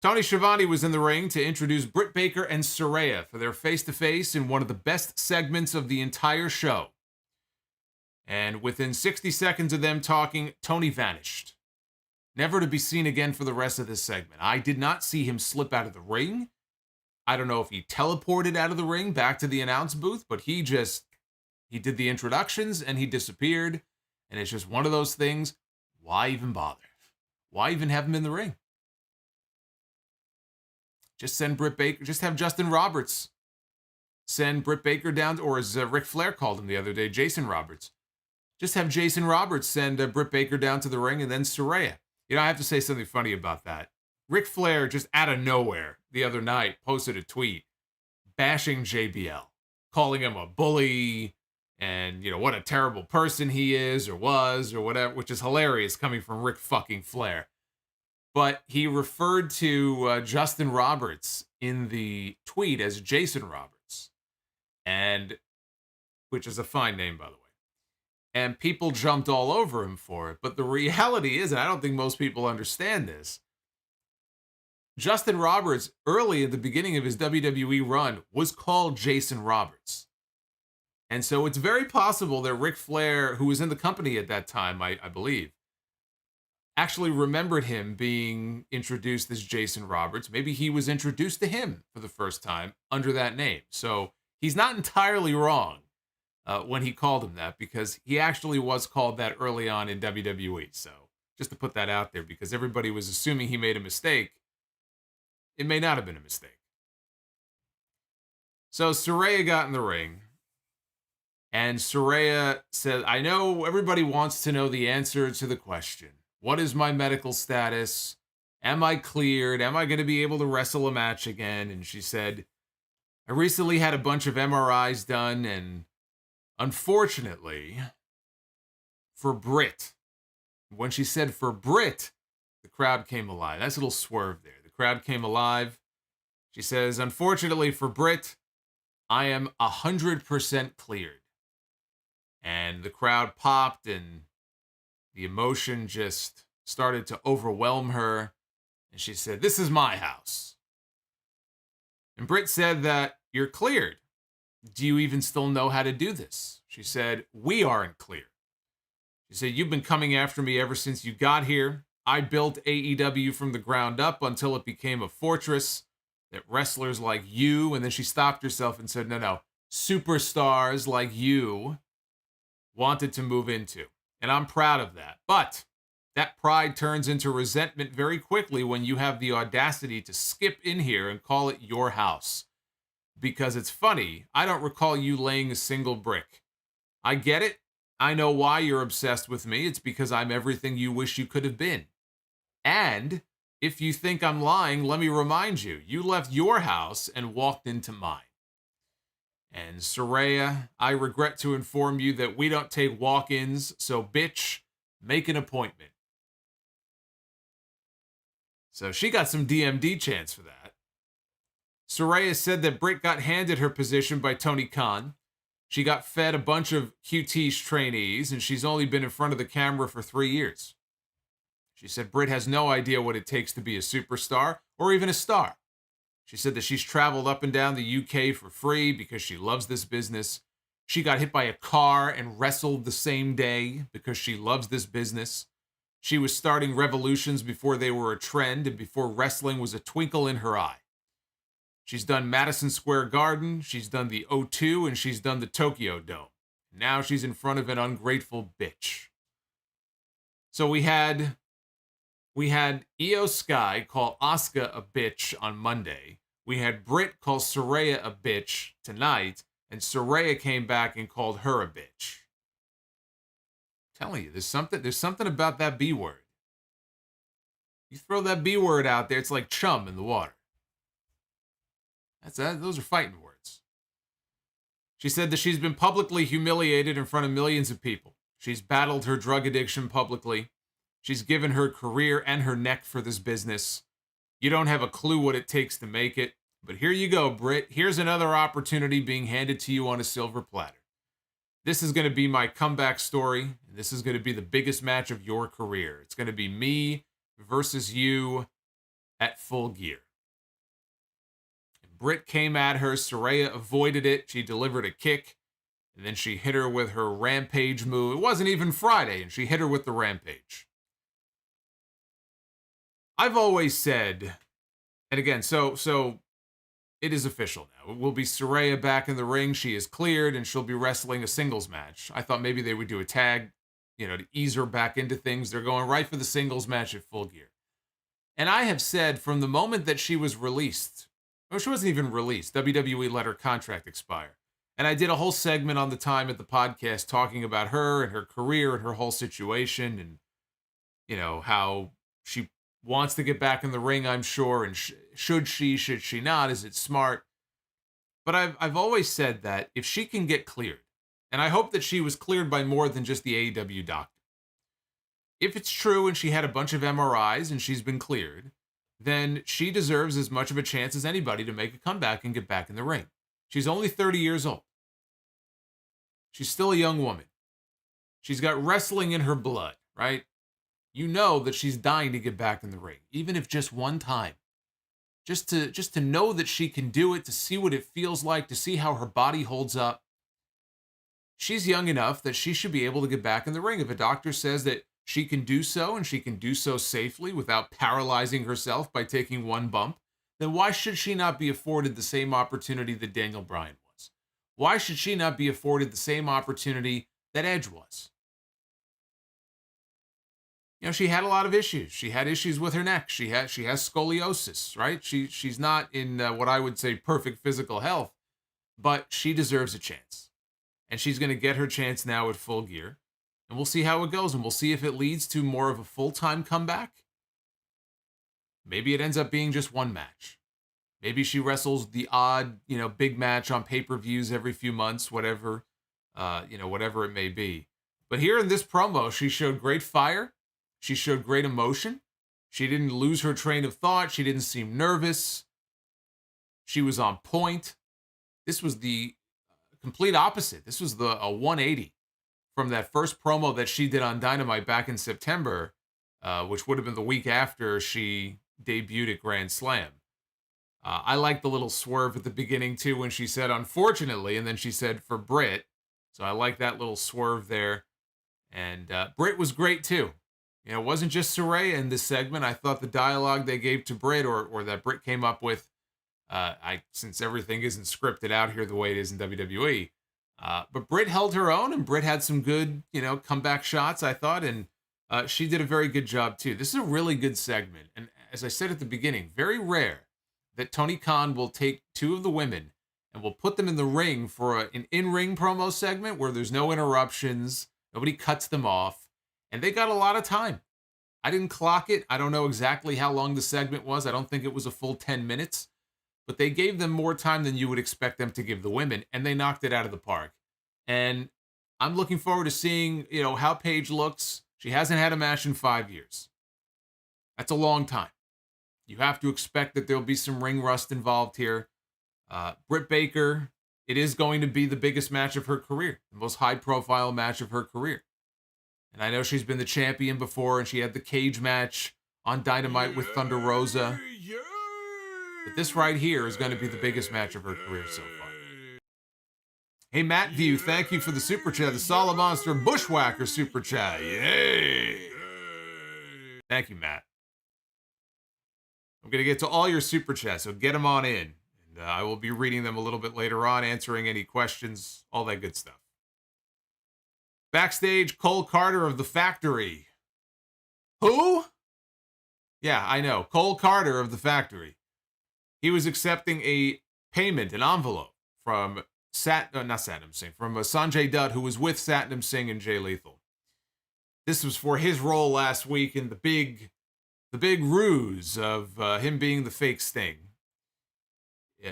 Tony Schiavone was in the ring to introduce Britt Baker and Saraya for their face-to-face in one of the best segments of the entire show. And within 60 seconds of them talking, Tony vanished. Never to be seen again for the rest of this segment. I did not see him slip out of the ring. I don't know if he teleported out of the ring back to the announce booth, but he He did the introductions and he disappeared. And it's just one of those things. Why even bother? Why even have him in the ring? Just send Britt Baker. Just have Justin Roberts send Britt Baker down, or as Ric Flair called him the other day, Jason Roberts. Just have Jason Roberts send Britt Baker down to the ring, and then Saraya. You know, I have to say something funny about that. Ric Flair, just out of nowhere the other night, posted a tweet bashing JBL, calling him a bully, and, you know, what a terrible person he is, or was, or whatever, which is hilarious coming from Ric fucking Flair. But he referred to Justin Roberts in the tweet as Jason Roberts, and which is a fine name, by the way. And people jumped all over him for it. But the reality is, and I don't think most people understand this, Justin Roberts, early at the beginning of his WWE run, was called Jason Roberts. And so it's very possible that Ric Flair, who was in the company at that time, I believe, actually remembered him being introduced as Jason Roberts. Maybe he was introduced to him for the first time under that name. So he's not entirely wrong when he called him that, because he actually was called that early on in WWE. So just to put that out there, because everybody was assuming he made a mistake. It may not have been a mistake. So Saraya got in the ring, and Saraya said, I know everybody wants to know the answer to the question. What is my medical status? Am I cleared? Am I going to be able to wrestle a match again? And she said, I recently had a bunch of MRIs done, and unfortunately, for Britt, when she said for Britt, the crowd came alive. That's a little swerve there. The crowd came alive. She says, unfortunately for Britt, I am 100% cleared. And the crowd popped, and the emotion just started to overwhelm her. And she said, this is my house. And Britt said that you're cleared. Do you even still know how to do this? She said, we aren't clear. She said, you've been coming after me ever since you got here. I built AEW from the ground up until it became a fortress that wrestlers like you, and then she stopped herself and said, no, superstars like you wanted to move into. And I'm proud of that. But that pride turns into resentment very quickly when you have the audacity to skip in here and call it your house. Because it's funny, I don't recall you laying a single brick. I get it. I know why you're obsessed with me. It's because I'm everything you wish you could have been. And if you think I'm lying, let me remind you, you left your house and walked into mine. And Saraya, I regret to inform you that we don't take walk-ins, so bitch, make an appointment. So she got some DMD chants for that. Saraya said that Britt got handed her position by Tony Khan. She got fed a bunch of QT's trainees, and she's only been in front of the camera for 3 years. She said Britt has no idea what it takes to be a superstar or even a star. She said that she's traveled up and down the UK for free because she loves this business. She got hit by a car and wrestled the same day because she loves this business. She was starting revolutions before they were a trend and before wrestling was a twinkle in her eye. She's done Madison Square Garden, she's done the O2, and she's done the Tokyo Dome. Now she's in front of an ungrateful bitch. So we had Io Skye call Asuka a bitch on Monday. We had Britt call Saraya a bitch tonight, and Saraya came back and called her a bitch. I'm telling you, there's something about that B word. You throw that B word out there, it's like chum in the water. Those are fighting words. She said that she's been publicly humiliated in front of millions of people. She's battled her drug addiction publicly. She's given her career and her neck for this business. You don't have a clue what it takes to make it. But here you go, Britt. Here's another opportunity being handed to you on a silver platter. This is going to be my comeback story. And this is going to be the biggest match of your career. It's going to be me versus you at Full Gear. And Britt came at her. Saraya avoided it. She delivered a kick. And then she hit her with her Rampage move. It wasn't even Friday, and she hit her with the Rampage. I've always said, and again, so it is official now. It will be Saraya back in the ring. She is cleared, and she'll be wrestling a singles match. I thought maybe they would do a tag, to ease her back into things. They're going right for the singles match at Full Gear. And I have said from the moment that she was released, or she wasn't even released, WWE let her contract expire. And I did a whole segment on the time at the podcast talking about her and her career and her whole situation and, how she wants to get back in the ring, I'm sure, and should she not? Is it smart? But I've always said that if she can get cleared, and I hope that she was cleared by more than just the AEW doctor. If it's true and she had a bunch of MRIs and she's been cleared, then she deserves as much of a chance as anybody to make a comeback and get back in the ring. She's only 30 years old. She's still a young woman. She's got wrestling in her blood, right? You know that she's dying to get back in the ring, even if just one time. Just to know that she can do it, to see what it feels like, to see how her body holds up. She's young enough that she should be able to get back in the ring. If a doctor says that she can do so, and she can do so safely without paralyzing herself by taking one bump, then why should she not be afforded the same opportunity that Daniel Bryan was? Why should she not be afforded the same opportunity that Edge was? She had a lot of issues. She had issues with her neck. She has scoliosis, right? She's not in what I would say perfect physical health, but she deserves a chance. And she's going to get her chance now at Full Gear. And we'll see how it goes, and we'll see if it leads to more of a full-time comeback. Maybe it ends up being just one match. Maybe she wrestles the odd, big match on pay-per-views every few months, whatever it may be. But here in this promo, she showed great fire. She showed great emotion. She didn't lose her train of thought. She didn't seem nervous. She was on point. This was the complete opposite. This was a 180 from that first promo that she did on Dynamite back in September, which would have been the week after she debuted at Grand Slam. I liked the little swerve at the beginning, too, when she said, unfortunately, and then she said, for Britt. So I like that little swerve there. And Britt was great, too. It wasn't just Saraya in this segment. I thought the dialogue they gave to Britt or that Britt came up with, since everything isn't scripted out here the way it is in WWE, but Britt held her own, and Britt had some good, comeback shots, I thought, and she did a very good job, too. This is a really good segment, and as I said at the beginning, very rare that Tony Khan will take two of the women and will put them in the ring for an in-ring promo segment where there's no interruptions, nobody cuts them off. And they got a lot of time. I didn't clock it. I don't know exactly how long the segment was. I don't think it was a full 10 minutes. But they gave them more time than you would expect them to give the women. And they knocked it out of the park. And I'm looking forward to seeing, how Paige looks. She hasn't had a match in 5 years. That's a long time. You have to expect that there'll be some ring rust involved here. Britt Baker, it is going to be the biggest match of her career. The most high-profile match of her career. And I know she's been the champion before, and she had the cage match on Dynamite with Thunder Rosa. But this right here is going to be the biggest match of her career so far. Hey, Matt View, thank you for the Super Chat. The Solomonster Bushwhacker Super Chat. Yay! Thank you, Matt. I'm going to get to all your Super Chats, so get them on in. And I will be reading them a little bit later on, answering any questions, all that good stuff. Backstage, Cole Carter of The Factory. Who? Yeah, I know. Cole Carter of The Factory. He was accepting a payment, an envelope, from Sanjay Dutt, who was with Satnam Singh and Jay Lethal. This was for his role last week in the big ruse of him being the fake Sting.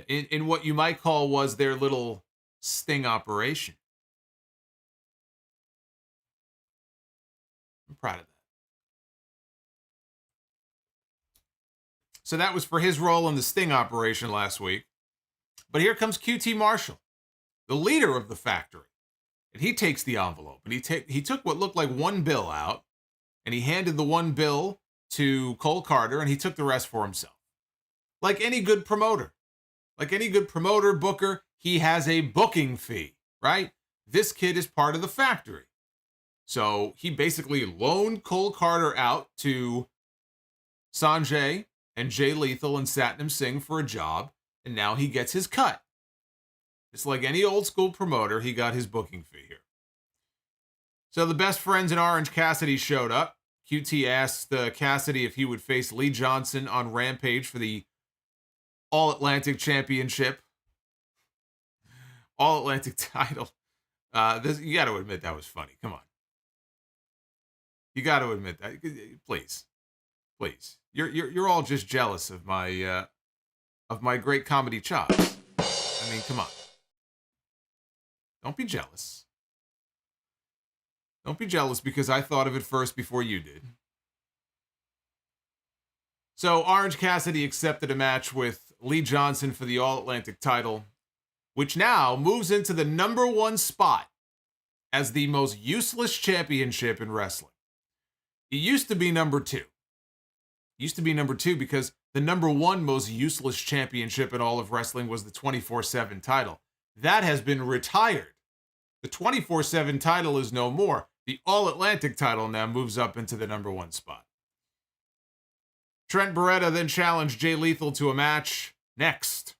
In what you might call was their little sting operation. I'm proud of that. So that was for his role in the sting operation last week. But here comes QT Marshall, the leader of the factory. And he takes the envelope. And he took what looked like one bill out. And he handed the one bill to Cole Carter. And he took the rest for himself. Like any good promoter. Booker, he has a booking fee, right? This kid is part of the factory. So he basically loaned Cole Carter out to Sanjay and Jay Lethal and Satnam Singh for a job. And now he gets his cut. Just like any old school promoter, he got his booking fee here. So the best friends in Orange Cassidy showed up. QT asked Cassidy if he would face Lee Johnson on Rampage for the All-Atlantic Championship. All-Atlantic title. You got to admit that was funny. Come on. You got to admit that. Please. Please. You're all just jealous of my great comedy chops. I mean, come on. Don't be jealous. Don't be jealous because I thought of it first before you did. So Orange Cassidy accepted a match with Lee Johnson for the All-Atlantic title, which now moves into the #1 spot as the most useless championship in wrestling. It used to be #2. It used to be #2 because the #1 most useless championship in all of wrestling was the 24/7 title. That has been retired. The 24/7 title is no more. The All-Atlantic title now moves up into the #1 spot. Trent Beretta then challenged Jay Lethal to a match next.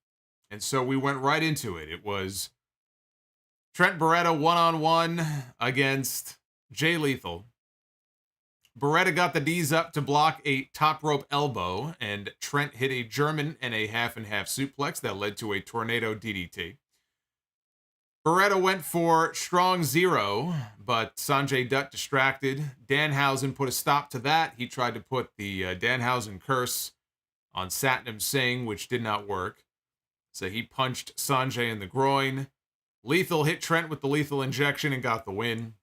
And so we went right into it. It was Trent Beretta one-on-one against Jay Lethal. Beretta got the D's up to block a top rope elbow, and Trent hit a German and a half-and-half suplex that led to a tornado DDT. Beretta went for strong zero, but Sanjay Dutt distracted. Danhausen put a stop to that. He tried to put the Danhausen curse on Satnam Singh, which did not work. So he punched Sanjay in the groin. Lethal hit Trent with the lethal injection and got the win.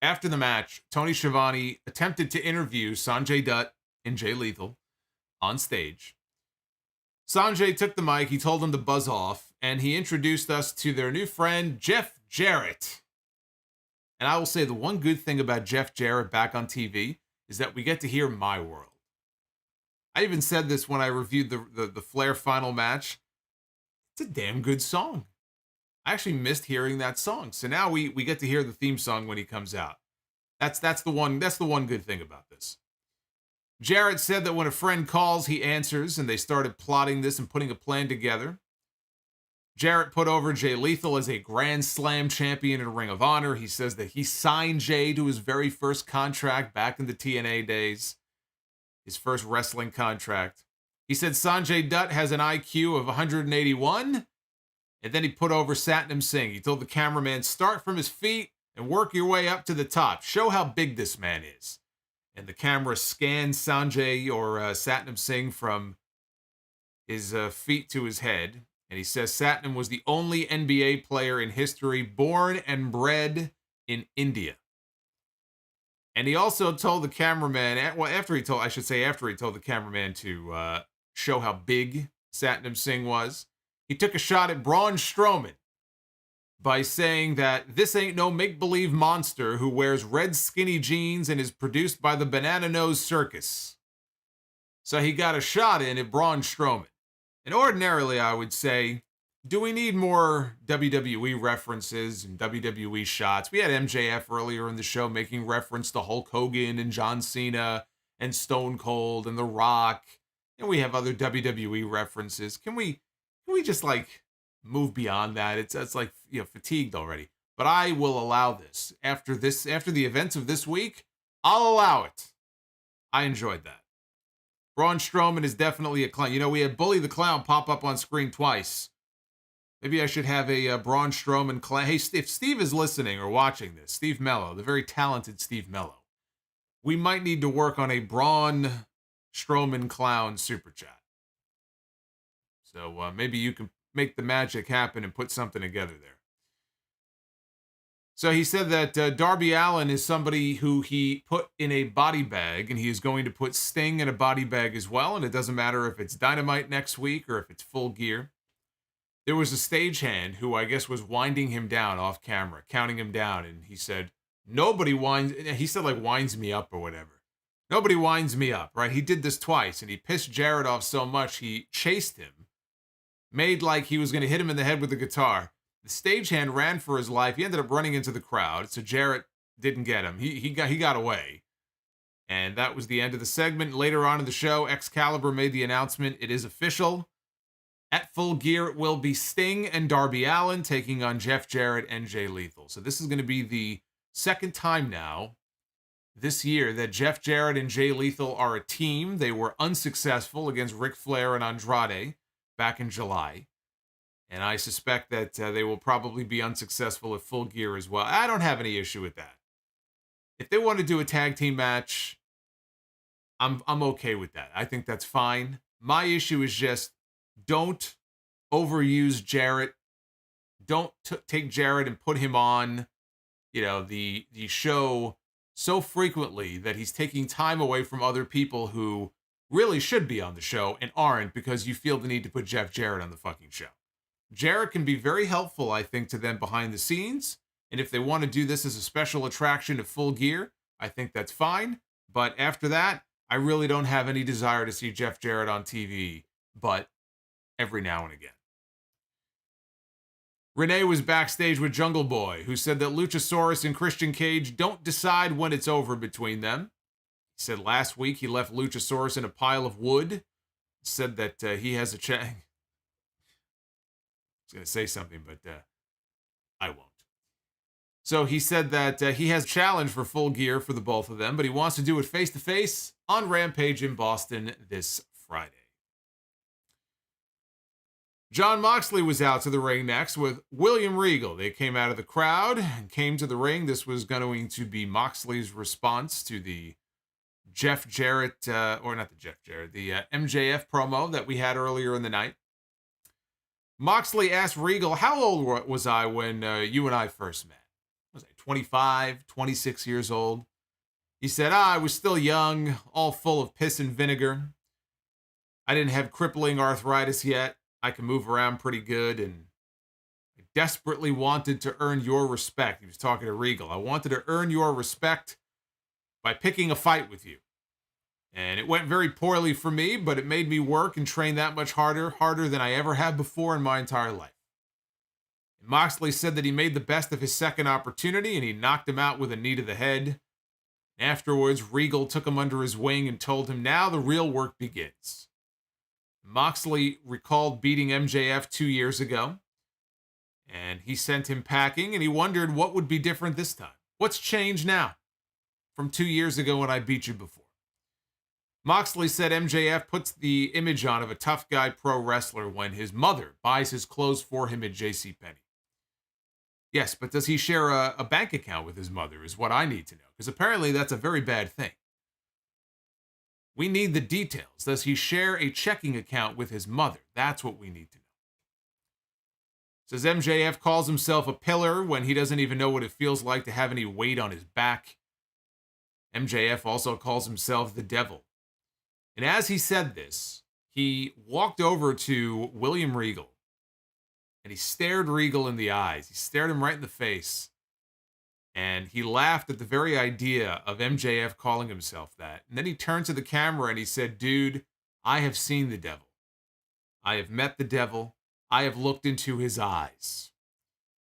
After the match, Tony Schiavone attempted to interview Sanjay Dutt and Jay Lethal on stage. Sanjay took the mic, he told him to buzz off, and he introduced us to their new friend, Jeff Jarrett. And I will say the one good thing about Jeff Jarrett back on TV is that we get to hear My World. I even said this when I reviewed the Flair final match. It's a damn good song. I actually missed hearing that song. So now we get to hear the theme song when he comes out. That's the one good thing about this. Jarrett said that when a friend calls, he answers, and they started plotting this and putting a plan together. Jarrett put over Jay Lethal as a Grand Slam champion in Ring of Honor. He says that he signed Jay to his very first contract back in the TNA days, his first wrestling contract. He said Sanjay Dutt has an IQ of 181, and then he put over Satnam Singh. He told the cameraman, start from his feet and work your way up to the top. Show how big this man is. And the camera scans Sanjay or Satnam Singh from his feet to his head. And he says Satnam was the only NBA player in history born and bred in India. And he also told the cameraman, after he told the cameraman to show how big Satnam Singh was, he took a shot at Braun Strowman by saying that this ain't no make-believe monster who wears red skinny jeans and is produced by the Banana Nose Circus. So he got a shot in at Braun Strowman. And ordinarily, I would say, do we need more WWE references and WWE shots? We had MJF earlier in the show making reference to Hulk Hogan and John Cena and Stone Cold and The Rock. And we have other WWE references. Can we just move beyond that? It's like, fatigued already. But I will allow this. After the events of this week, I'll allow it. I enjoyed that. Braun Strowman is definitely a clown. We had Bully the Clown pop up on screen twice. Maybe I should have a Braun Strowman clown. Hey, if Steve is listening or watching this, Steve Mello, the very talented Steve Mello, we might need to work on a Braun Strowman clown super chat. So maybe you can make the magic happen and put something together there. So he said that Darby Allin is somebody who he put in a body bag, and he is going to put Sting in a body bag as well, and it doesn't matter if it's Dynamite next week or if it's Full Gear. There was a stagehand who I guess was winding him down off camera, counting him down, and he said, winds me up or whatever. Nobody winds me up, right? He did this twice, and he pissed Jarrett off so much he chased him, made like he was going to hit him in the head with a guitar. The stagehand ran for his life. He ended up running into the crowd, so Jarrett didn't get him. He got away. And that was the end of the segment. Later on in the show, Excalibur made the announcement. It is official. At Full Gear, it will be Sting and Darby Allin taking on Jeff Jarrett and Jay Lethal. So this is going to be the second time now this year that Jeff Jarrett and Jay Lethal are a team. They were unsuccessful against Ric Flair and Andrade back in July. And I suspect that they will probably be unsuccessful at Full Gear as well. I don't have any issue with that. If they want to do a tag team match, I'm okay with that. I think that's fine. My issue is just don't overuse Jarrett. Don't take Jarrett and put him on, the show so frequently that he's taking time away from other people who really should be on the show and aren't because you feel the need to put Jeff Jarrett on the fucking show. Jarrett can be very helpful, I think, to them behind the scenes. And if they want to do this as a special attraction at Full Gear, I think that's fine. But after that, I really don't have any desire to see Jeff Jarrett on TV, but every now and again. Renee was backstage with Jungle Boy, who said that Luchasaurus and Christian Cage don't decide when it's over between them. He said last week he left Luchasaurus in a pile of wood. Said that he has a check. I was going to say something, but I won't. So he said that he has a challenge for Full Gear for the both of them, but he wants to do it face-to-face on Rampage in Boston this Friday. Jon Moxley was out to the ring next with William Regal. They came out of the crowd and came to the ring. This was going to be Moxley's response to the Jeff Jarrett, the MJF promo that we had earlier in the night. Moxley asked Regal, how old was I when you and I first met? Was I 25, 26 years old? He said, I was still young, all full of piss and vinegar. I didn't have crippling arthritis yet. I can move around pretty good, and I desperately wanted to earn your respect. He was talking to Regal. I wanted to earn your respect by picking a fight with you. And it went very poorly for me, but it made me work and train that much harder than I ever have before in my entire life. And Moxley said that he made the best of his second opportunity, and he knocked him out with a knee to the head. Afterwards, Regal took him under his wing and told him, now the real work begins. Moxley recalled beating MJF 2 years ago, and he sent him packing, and he wondered what would be different this time. What's changed now from 2 years ago when I beat you before? Moxley said MJF puts the image on of a tough guy pro wrestler when his mother buys his clothes for him at JCPenney. Yes, but does he share a bank account with his mother is what I need to know, because apparently that's a very bad thing. We need the details. Does he share a checking account with his mother? That's what we need to know. Says MJF calls himself a pillar when he doesn't even know what it feels like to have any weight on his back. MJF also calls himself the devil. And as he said this, he walked over to William Regal and he stared Regal in the eyes. He stared him right in the face. And he laughed at the very idea of MJF calling himself that. And then he turned to the camera and he said, dude, I have seen the devil. I have met the devil. I have looked into his eyes.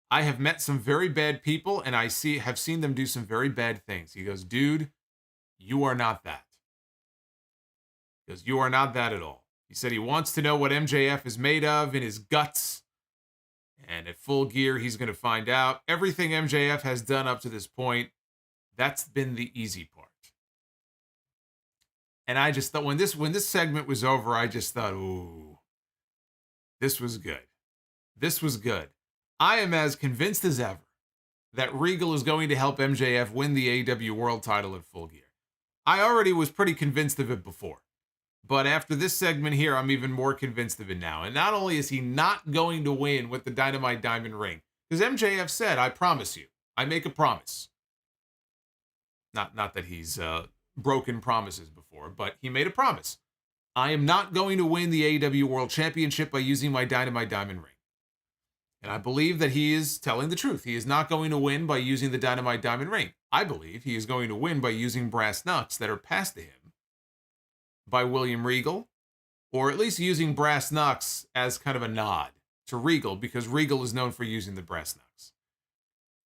I have met some very bad people and have seen them do some very bad things. He goes, dude, you are not that. He goes, you are not that at all. He said he wants to know what MJF is made of in his guts. And at Full Gear, he's going to find out. Everything MJF has done up to this point, that's been the easy part. And I just thought, when this segment was over, I just thought, ooh, this was good. This was good. I am as convinced as ever that Regal is going to help MJF win the AEW World title at Full Gear. I already was pretty convinced of it before. But after this segment here, I'm even more convinced of it now. And not only is he not going to win with the Dynamite Diamond Ring, because MJF said, I promise you, I make a promise. Not that he's broken promises before, but he made a promise. I am not going to win the AEW World Championship by using my Dynamite Diamond Ring. And I believe that he is telling the truth. He is not going to win by using the Dynamite Diamond Ring. I believe he is going to win by using brass knucks that are passed to him by William Regal, or at least using brass knucks as kind of a nod to Regal, because Regal is known for using the brass knucks.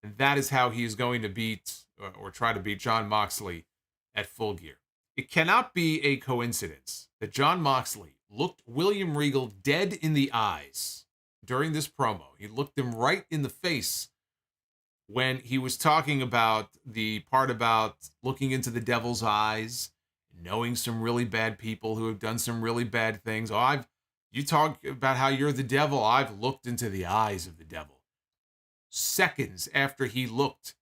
And that is how he is going to beat, or try to beat, Jon Moxley at Full Gear. It cannot be a coincidence that Jon Moxley looked William Regal dead in the eyes during this promo. He looked him right in the face when he was talking about the part about looking into the devil's eyes, knowing some really bad people who have done some really bad things. You talk about how you're the devil. I've looked into the eyes of the devil. Seconds after he looked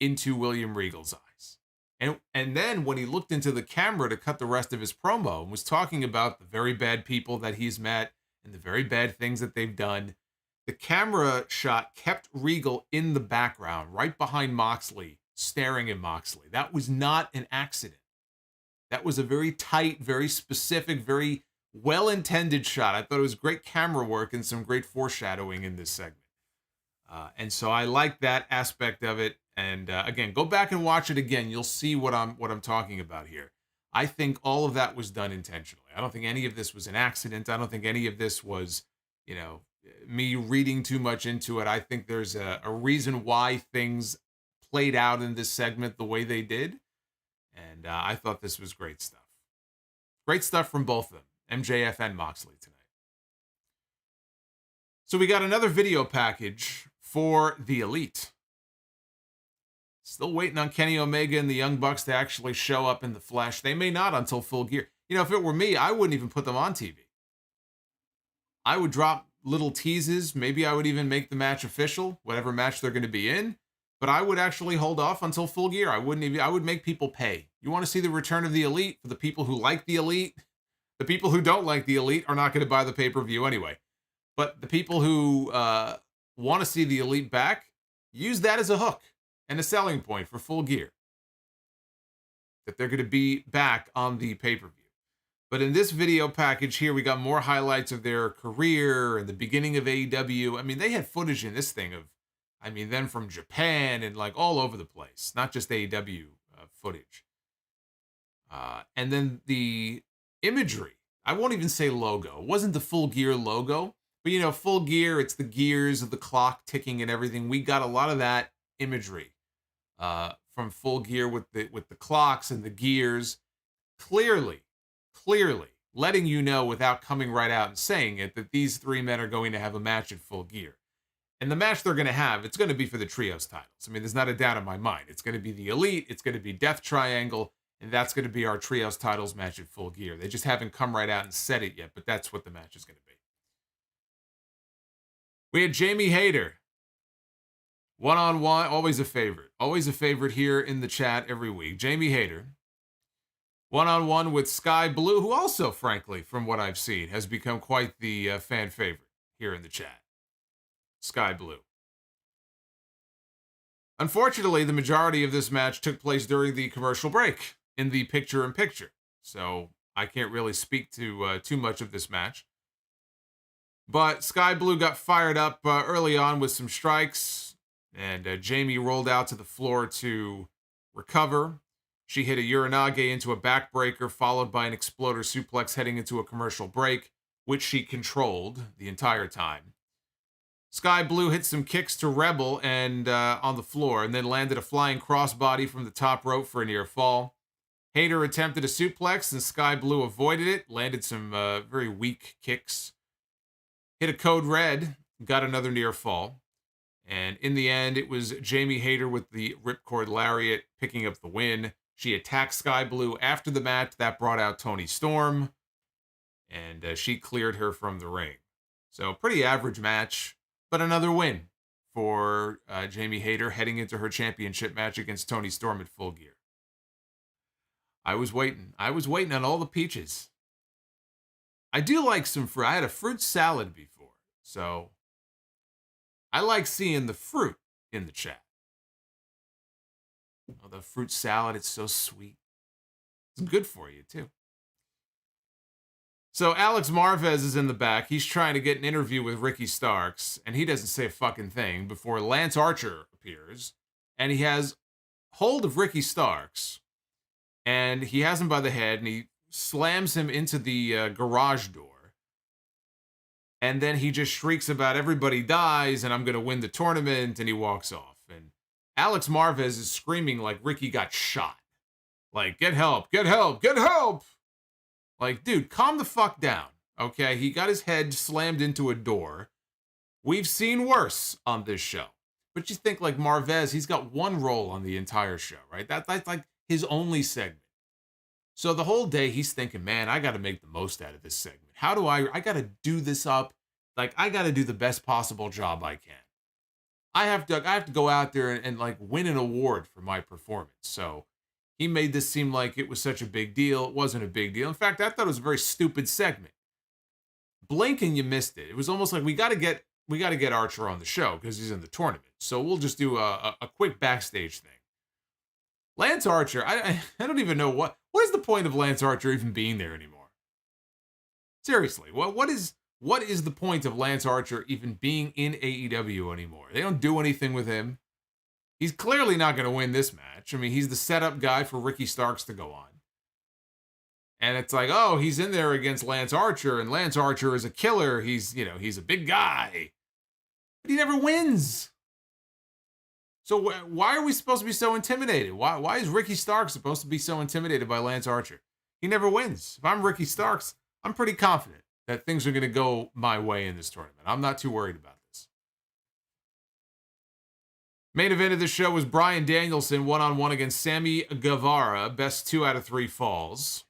into William Regal's eyes. And then when he looked into the camera to cut the rest of his promo and was talking about the very bad people that he's met and the very bad things that they've done, the camera shot kept Regal in the background, right behind Moxley, staring at Moxley. That was not an accident. That was a very tight, very specific, very well-intended shot. I thought it was great camera work and some great foreshadowing in this segment. And so I like that aspect of it. And again, go back and watch it again. You'll see what I'm talking about here. I think all of that was done intentionally. I don't think any of this was an accident. I don't think any of this was, me reading too much into it. I think there's a reason why things played out in this segment the way they did. And I thought this was great stuff. Great stuff from both of them, MJF and Moxley tonight. So we got another video package for the Elite. Still waiting on Kenny Omega and the Young Bucks to actually show up in the flesh. They may not until Full Gear. If it were me, I wouldn't even put them on TV. I would drop little teases. Maybe I would even make the match official, whatever match they're going to be in. But I would actually hold off until Full Gear. I would make people pay. You want to see the return of the Elite? For the people who like the Elite, the people who don't like the Elite are not going to buy the pay-per-view anyway. But the people who want to see the Elite back, use that as a hook and a selling point for Full Gear. That they're going to be back on the pay-per-view. But in this video package here, we got more highlights of their career and the beginning of AEW. I mean, they had footage in this thing of, them from Japan and like all over the place, not just AEW footage. And then the imagery, I won't even say logo. It wasn't the Full Gear logo, but Full Gear, it's the gears of the clock ticking and everything. We got a lot of that imagery from Full Gear with the clocks and the gears, clearly letting you know without coming right out and saying it that these three men are going to have a match at Full Gear. And the match they're going to have, it's going to be for the trios titles. There's not a doubt in my mind. It's going to be the Elite, it's going to be Death Triangle, and that's going to be our trios titles match at Full Gear. They just haven't come right out and said it yet, but that's what the match is going to be. We had Jamie Hayter. One-on-one, always a favorite. Always a favorite here in the chat every week. Jamie Hayter. One-on-one with Skye Blue, who also, frankly, from what I've seen, has become quite the fan favorite here in the chat. Skye Blue. Unfortunately, the majority of this match took place during the commercial break in the picture-in-picture. So I can't really speak to too much of this match. But Skye Blue got fired up early on with some strikes, and Jamie rolled out to the floor to recover. She hit a Uranage into a backbreaker, followed by an exploder suplex heading into a commercial break, which she controlled the entire time. Skye Blue hit some kicks to Rebel and on the floor, and then landed a flying crossbody from the top rope for a near fall. Hayter attempted a suplex, and Skye Blue avoided it, landed some very weak kicks. Hit a Code Red, got another near fall. And in the end, it was Jamie Hayter with the Ripcord Lariat picking up the win. She attacked Skye Blue after the match. That brought out Toni Storm, and she cleared her from the ring. So pretty average match, but another win for Jamie Hayter heading into her championship match against Toni Storm at Full Gear. I was waiting on all the peaches. I do like some fruit. I had a fruit salad before, so I like seeing the fruit in the chat. Oh, the fruit salad, it's so sweet. It's good for you, too. So Alex Marvez is in the back. He's trying to get an interview with Ricky Starks, and he doesn't say a fucking thing before Lance Archer appears, and he has hold of Ricky Starks, and he has him by the head, and he slams him into the garage door, and then he just shrieks about everybody dies, and I'm going to win the tournament, and he walks off. And Alex Marvez is screaming like Ricky got shot. Like, get help, get help, get help! Like, dude, calm the fuck down, Okay, he got his head slammed into a door. We've seen worse on this show. But you think like Marvez, he's got one role on the entire show, right? That's like his only segment. So the whole day he's thinking, man, I got to make the most out of this segment. How do I got to do this up. Like, I got to do the best possible job I can. I have to go out there and like win an award for my performance. So he made this seem like it was such a big deal. It wasn't a big deal. In fact, I thought it was a very stupid segment. Blink and you missed it. It was almost like we got to get Archer on the show because he's in the tournament. So we'll just do a quick backstage thing. Lance Archer, I don't even know what is the point of Lance Archer even being there anymore? Seriously, what is the point of Lance Archer even being in AEW anymore? They don't do anything with him. He's clearly not going to win this match. I mean, he's the setup guy for Ricky Starks to go on. And it's like, oh, he's in there against Lance Archer, and Lance Archer is a killer. He's a big guy. But he never wins. So why are we supposed to be so intimidated? Why is Ricky Starks supposed to be so intimidated by Lance Archer? He never wins. If I'm Ricky Starks, I'm pretty confident that things are going to go my way in this tournament. I'm not too worried about this. Main event of the show was Bryan Danielson one-on-one against Sammy Guevara. Best 2 out of 3 falls.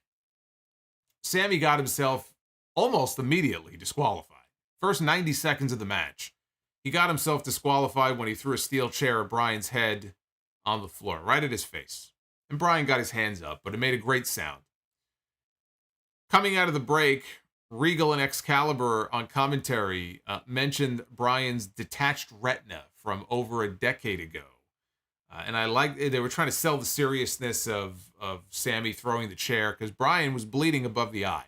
Sammy got himself almost immediately disqualified. First 90 seconds of the match. He got himself disqualified when he threw a steel chair at Bryan's head on the floor, right at his face. And Bryan got his hands up, but it made a great sound. Coming out of the break, Regal and Excalibur on commentary mentioned Bryan's detached retina from over a decade ago. And I like they were trying to sell the seriousness of Sammy throwing the chair because Bryan was bleeding above the eye.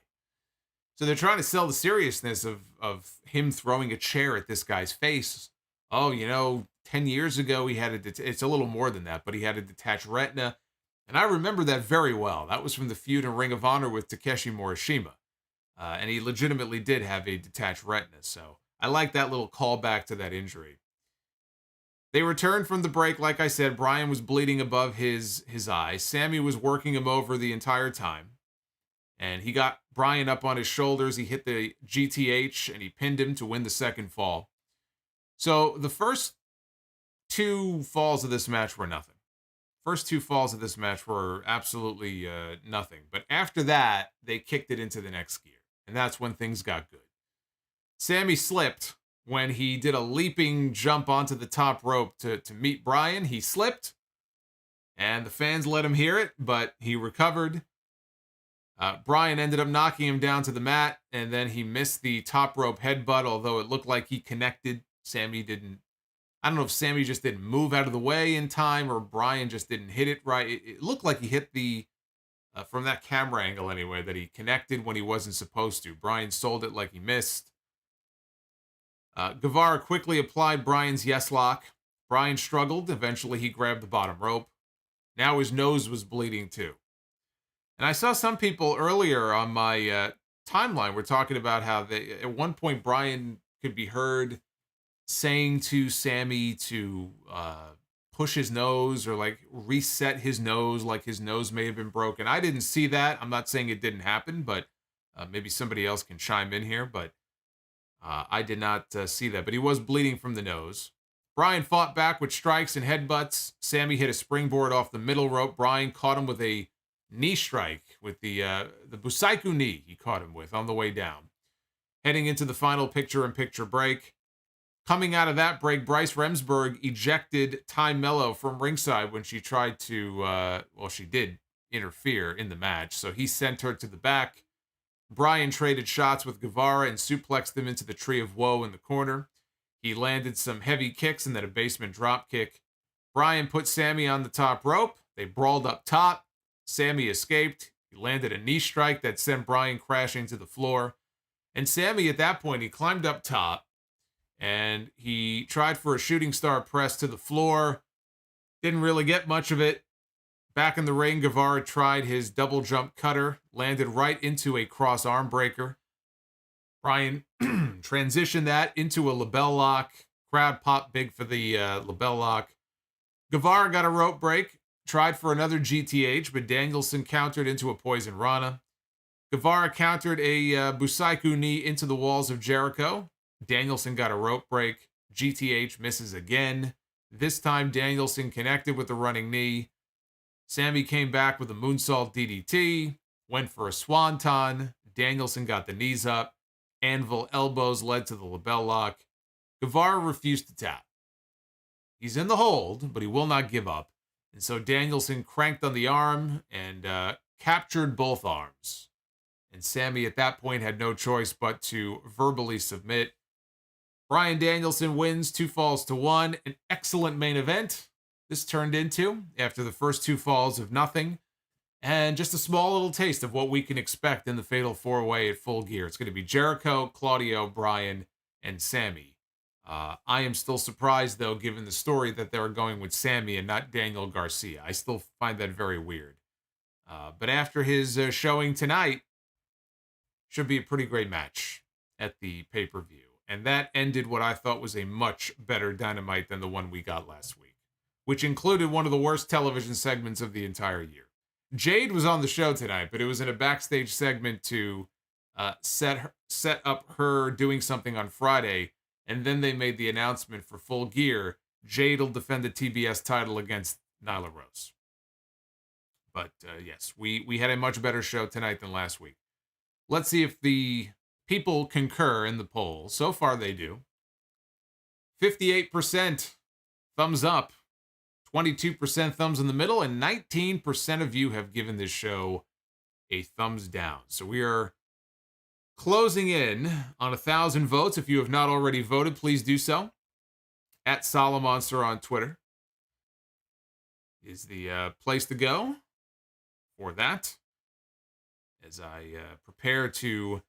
So they're trying to sell the seriousness of him throwing a chair at this guy's face. Oh, 10 years ago he had it's a little more than that, but he had a detached retina. And I remember that very well. That was from the feud in Ring of Honor with Takeshi Morishima. And he legitimately did have a detached retina. So I like that little callback to that injury. They returned from the break. Like I said, Bryan was bleeding above his eye. Sammy was working him over the entire time. And he got Bryan up on his shoulders. He hit the GTH and he pinned him to win the second fall. So the first 2 falls of this match were nothing. First 2 falls of this match were absolutely nothing. But after that, they kicked it into the next gear. And that's when things got good. Sammy slipped when he did a leaping jump onto the top rope to meet Bryan. He slipped. And the fans let him hear it, but he recovered. Bryan ended up knocking him down to the mat, and then he missed the top rope headbutt, although it looked like he connected. Sammy didn't. I don't know if Sammy just didn't move out of the way in time or Bryan just didn't hit it right. It looked like he hit the, from that camera angle anyway, that he connected when he wasn't supposed to. Bryan sold it like he missed. Guevara quickly applied Bryan's yes lock. Bryan struggled. Eventually he grabbed the bottom rope. Now his nose was bleeding too. And I saw some people earlier on my timeline were talking about how at one point Bryan could be heard saying to Sammy to push his nose or like reset his nose, like his nose may have been broken. I didn't see that. I'm not saying it didn't happen, but maybe somebody else can chime in here. But I did not see that. But he was bleeding from the nose. Bryan fought back with strikes and headbutts. Sammy hit a springboard off the middle rope. Bryan caught him with a knee strike with the Busaiku knee he caught him with on the way down. Heading into the final picture-in-picture break. Coming out of that break, Bryce Remsburg ejected Ty Mello from ringside when she tried to, she did interfere in the match. So he sent her to the back. Bryan traded shots with Guevara and suplexed him into the Tree of Woe in the corner. He landed some heavy kicks and then a basement drop kick. Bryan put Sammy on the top rope. They brawled up top. Sammy escaped. He landed a knee strike that sent Bryan crashing to the floor. And Sammy, at that point, he climbed up top and he tried for a shooting star press to the floor. Didn't really get much of it. Back in the ring, Guevara tried his double jump cutter, landed right into a cross arm breaker. Bryan transitioned that into a label lock. Crowd popped big for the label lock. Guevara got a rope break. Tried for another GTH, but Danielson countered into a Poison Rana. Guevara countered a Busaiku knee into the walls of Jericho. Danielson got a rope break. GTH misses again. This time, Danielson connected with the running knee. Sammy came back with a moonsault DDT. Went for a swanton. Danielson got the knees up. Anvil elbows led to the label lock. Guevara refused to tap. He's in the hold, but he will not give up. And so Danielson cranked on the arm and captured both arms. And Sammy at that point had no choice but to verbally submit. Bryan Danielson wins 2 falls to 1. An excellent main event this turned into after the first 2 falls of nothing. And just a small little taste of what we can expect in the Fatal 4-Way at Full Gear. It's going to be Jericho, Claudio, Bryan, and Sammy. I am still surprised, though, given the story that they were going with Sammy and not Daniel Garcia. I still find that very weird. But after his showing tonight, should be a pretty great match at the pay-per-view. And that ended what I thought was a much better Dynamite than the one we got last week, which included one of the worst television segments of the entire year. Jade was on the show tonight, but it was in a backstage segment to set up her doing something on Friday, and then they made the announcement for Full Gear. Jade will defend the TBS title against Nyla Rose. But yes, we had a much better show tonight than last week. Let's see if the people concur in the poll. So far, they do. 58% thumbs up, 22% thumbs in the middle, and 19% of you have given this show a thumbs down. So we are closing in on 1,000 votes. If you have not already voted, please do so. At Solomonster on Twitter is the place to go for that. As I prepare to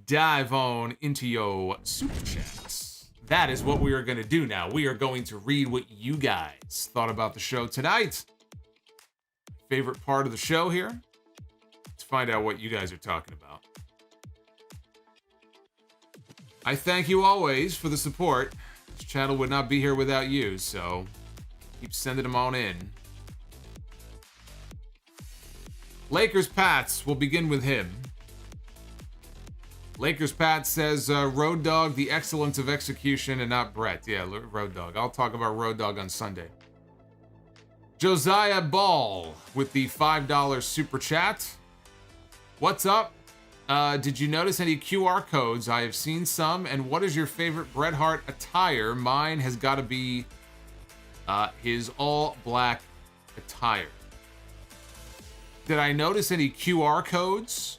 dive on into your super chats. That is what we are going to do now. We are going to read what you guys thought about the show tonight. Favorite part of the show here. Let's find out what you guys are talking about. I thank you always for the support. This channel would not be here without you, so keep sending them on in. Lakers Pats, we'll begin with him. Lakers Pat says, Road Dogg, the excellence of execution and not Brett. Yeah, Road Dogg. I'll talk about Road Dogg on Sunday. Josiah Ball with the $5 super chat. What's up? Did you notice any QR codes? I have seen some. And what is your favorite Bret Hart attire? Mine has got to be his all-black attire. Did I notice any QR codes?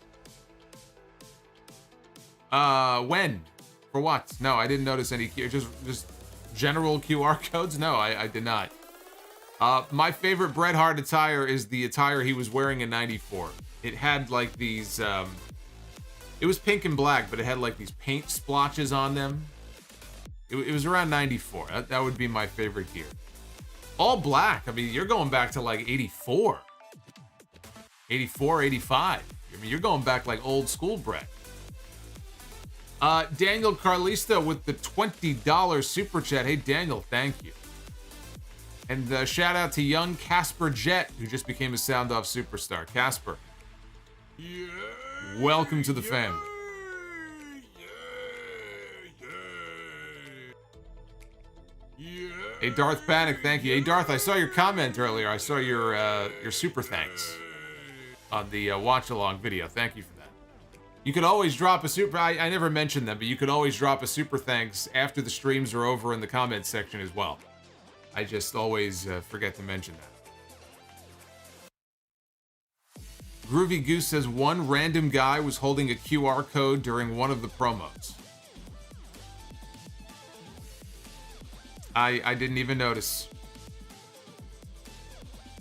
When? For what? No, I didn't notice any. Just general QR codes? No, I did not. My favorite Bret Hart attire is the attire he was wearing in '94. It had like these, it was pink and black, but it had like these paint splotches on them. It was around '94. That would be my favorite gear. All black. I mean, you're going back to like 84. 84, 85. I mean, you're going back like old school Bret. Daniel Carlista with the $20 super chat. Hey, Daniel, thank you. And shout out to young Casper Jet, who just became a Sound Off superstar. Casper, welcome to the family. Hey, Darth Panic, thank you. Hey, Darth, I saw your comment earlier. I saw your super thanks on the watch-along video. Thank you for that. You could always drop a super... I never mentioned them, but you could always drop a super thanks after the streams are over in the comments section as well. I just always forget to mention that. Groovy Goose says, one random guy was holding a QR code during one of the promos. I didn't even notice.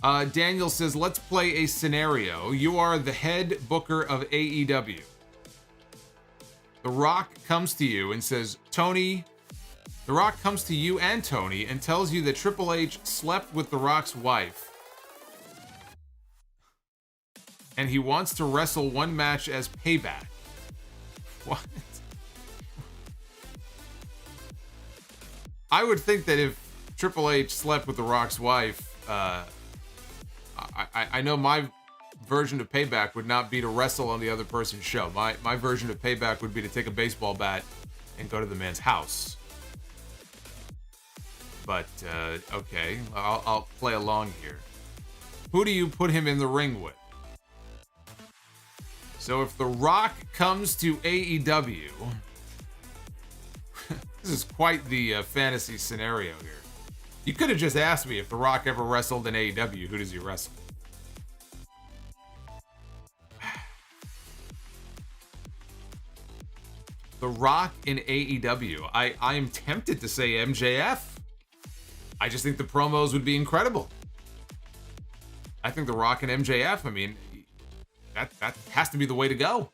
Daniel says, let's play a scenario. You are the head booker of AEW. The Rock comes to you and says, Tony... The Rock comes to you and Tony and tells you that Triple H slept with The Rock's wife. And he wants to wrestle one match as payback. What? I would think that if Triple H slept with The Rock's wife, I know my version of payback would not be to wrestle on the other person's show. My version of payback would be to take a baseball bat and go to the man's house. But, okay, I'll play along here. Who do you put him in the ring with? So if The Rock comes to AEW, this is quite the fantasy scenario here. You could have just asked me if The Rock ever wrestled in AEW, who does he wrestle? The Rock in AEW. I am tempted to say MJF. I just think the promos would be incredible. I think The Rock and MJF, I mean, that has to be the way to go.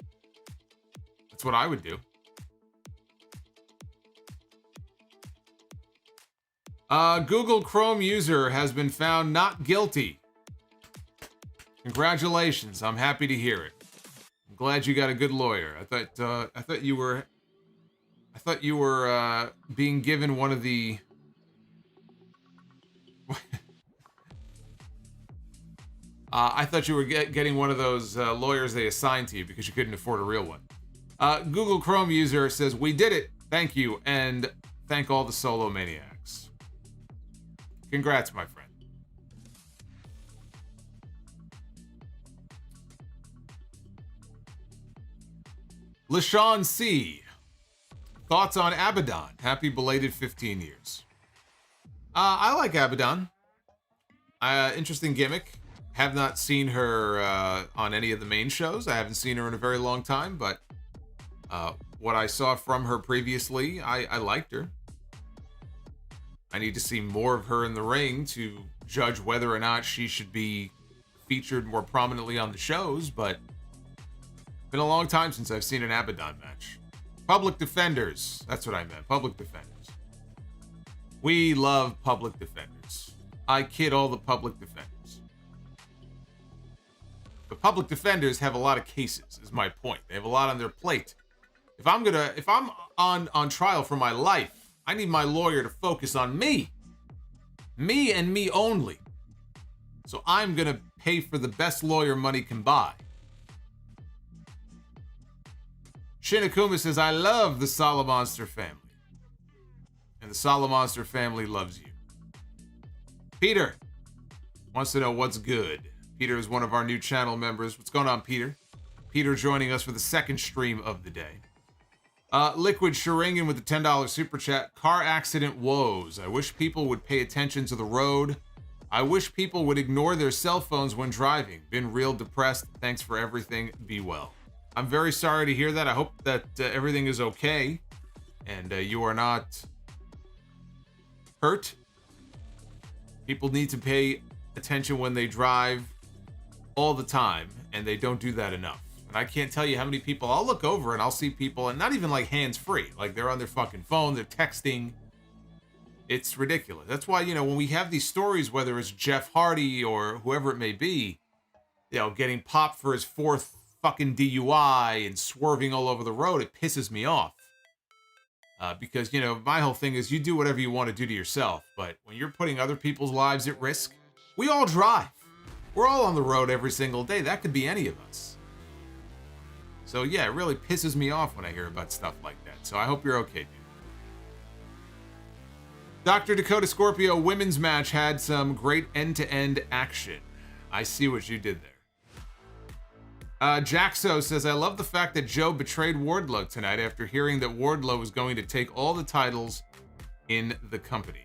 That's what I would do. Google Chrome user has been found not guilty. Congratulations. I'm happy to hear it. I'm glad you got a good lawyer. I thought you were being given one of the I thought you were getting one of those lawyers they assigned to you because you couldn't afford a real one. Google Chrome user says, "We did it. Thank you. And thank all the Solo Maniacs." Congrats, my friend. LaShawn C. Thoughts on Abaddon? Happy belated 15 years. I like Abaddon. Interesting gimmick. Have not seen her on any of the main shows. I haven't seen her in a very long time, but what I saw from her previously, I liked her. I need to see more of her in the ring to judge whether or not she should be featured more prominently on the shows, but it's been a long time since I've seen an Abaddon match. Public Defenders. That's what I meant. Public Defenders. We love Public Defenders. I kid all the Public Defenders. But Public Defenders have a lot of cases, is my point. They have a lot on their plate. If I'm on trial for my life, I need my lawyer to focus on me. Me and me only. So I'm gonna pay for the best lawyer money can buy. Shinakuma says, "I love the Solomonster family." And the Solomonster family loves you. Peter wants to know what's good. Peter is one of our new channel members. What's going on, Peter? Peter joining us for the second stream of the day. Liquid Sharingan with the $10 super chat. Car accident woes. I wish people would pay attention to the road. I wish people would ignore their cell phones when driving. Been real depressed. Thanks for everything. Be well. I'm very sorry to hear that. I hope that everything is okay and you are not hurt. People need to pay attention when they drive all the time, and they don't do that enough. And I can't tell you how many people I'll look over and I'll see people, and not even like hands-free, like they're on their fucking phone, they're texting. It's ridiculous. That's why, when we have these stories, whether it's Jeff Hardy or whoever it may be, getting popped for his fourth fucking DUI and swerving all over the road, it pisses me off. Because, my whole thing is you do whatever you want to do to yourself, but when you're putting other people's lives at risk, we all drive. We're all on the road every single day. That could be any of us. So yeah, it really pisses me off when I hear about stuff like that. So I hope you're okay, dude. Dr. Dakota Scorpio women's match had some great end-to-end action. I see what you did there. Jaxo says, "I love the fact that Joe betrayed Wardlow tonight after hearing that Wardlow was going to take all the titles in the company."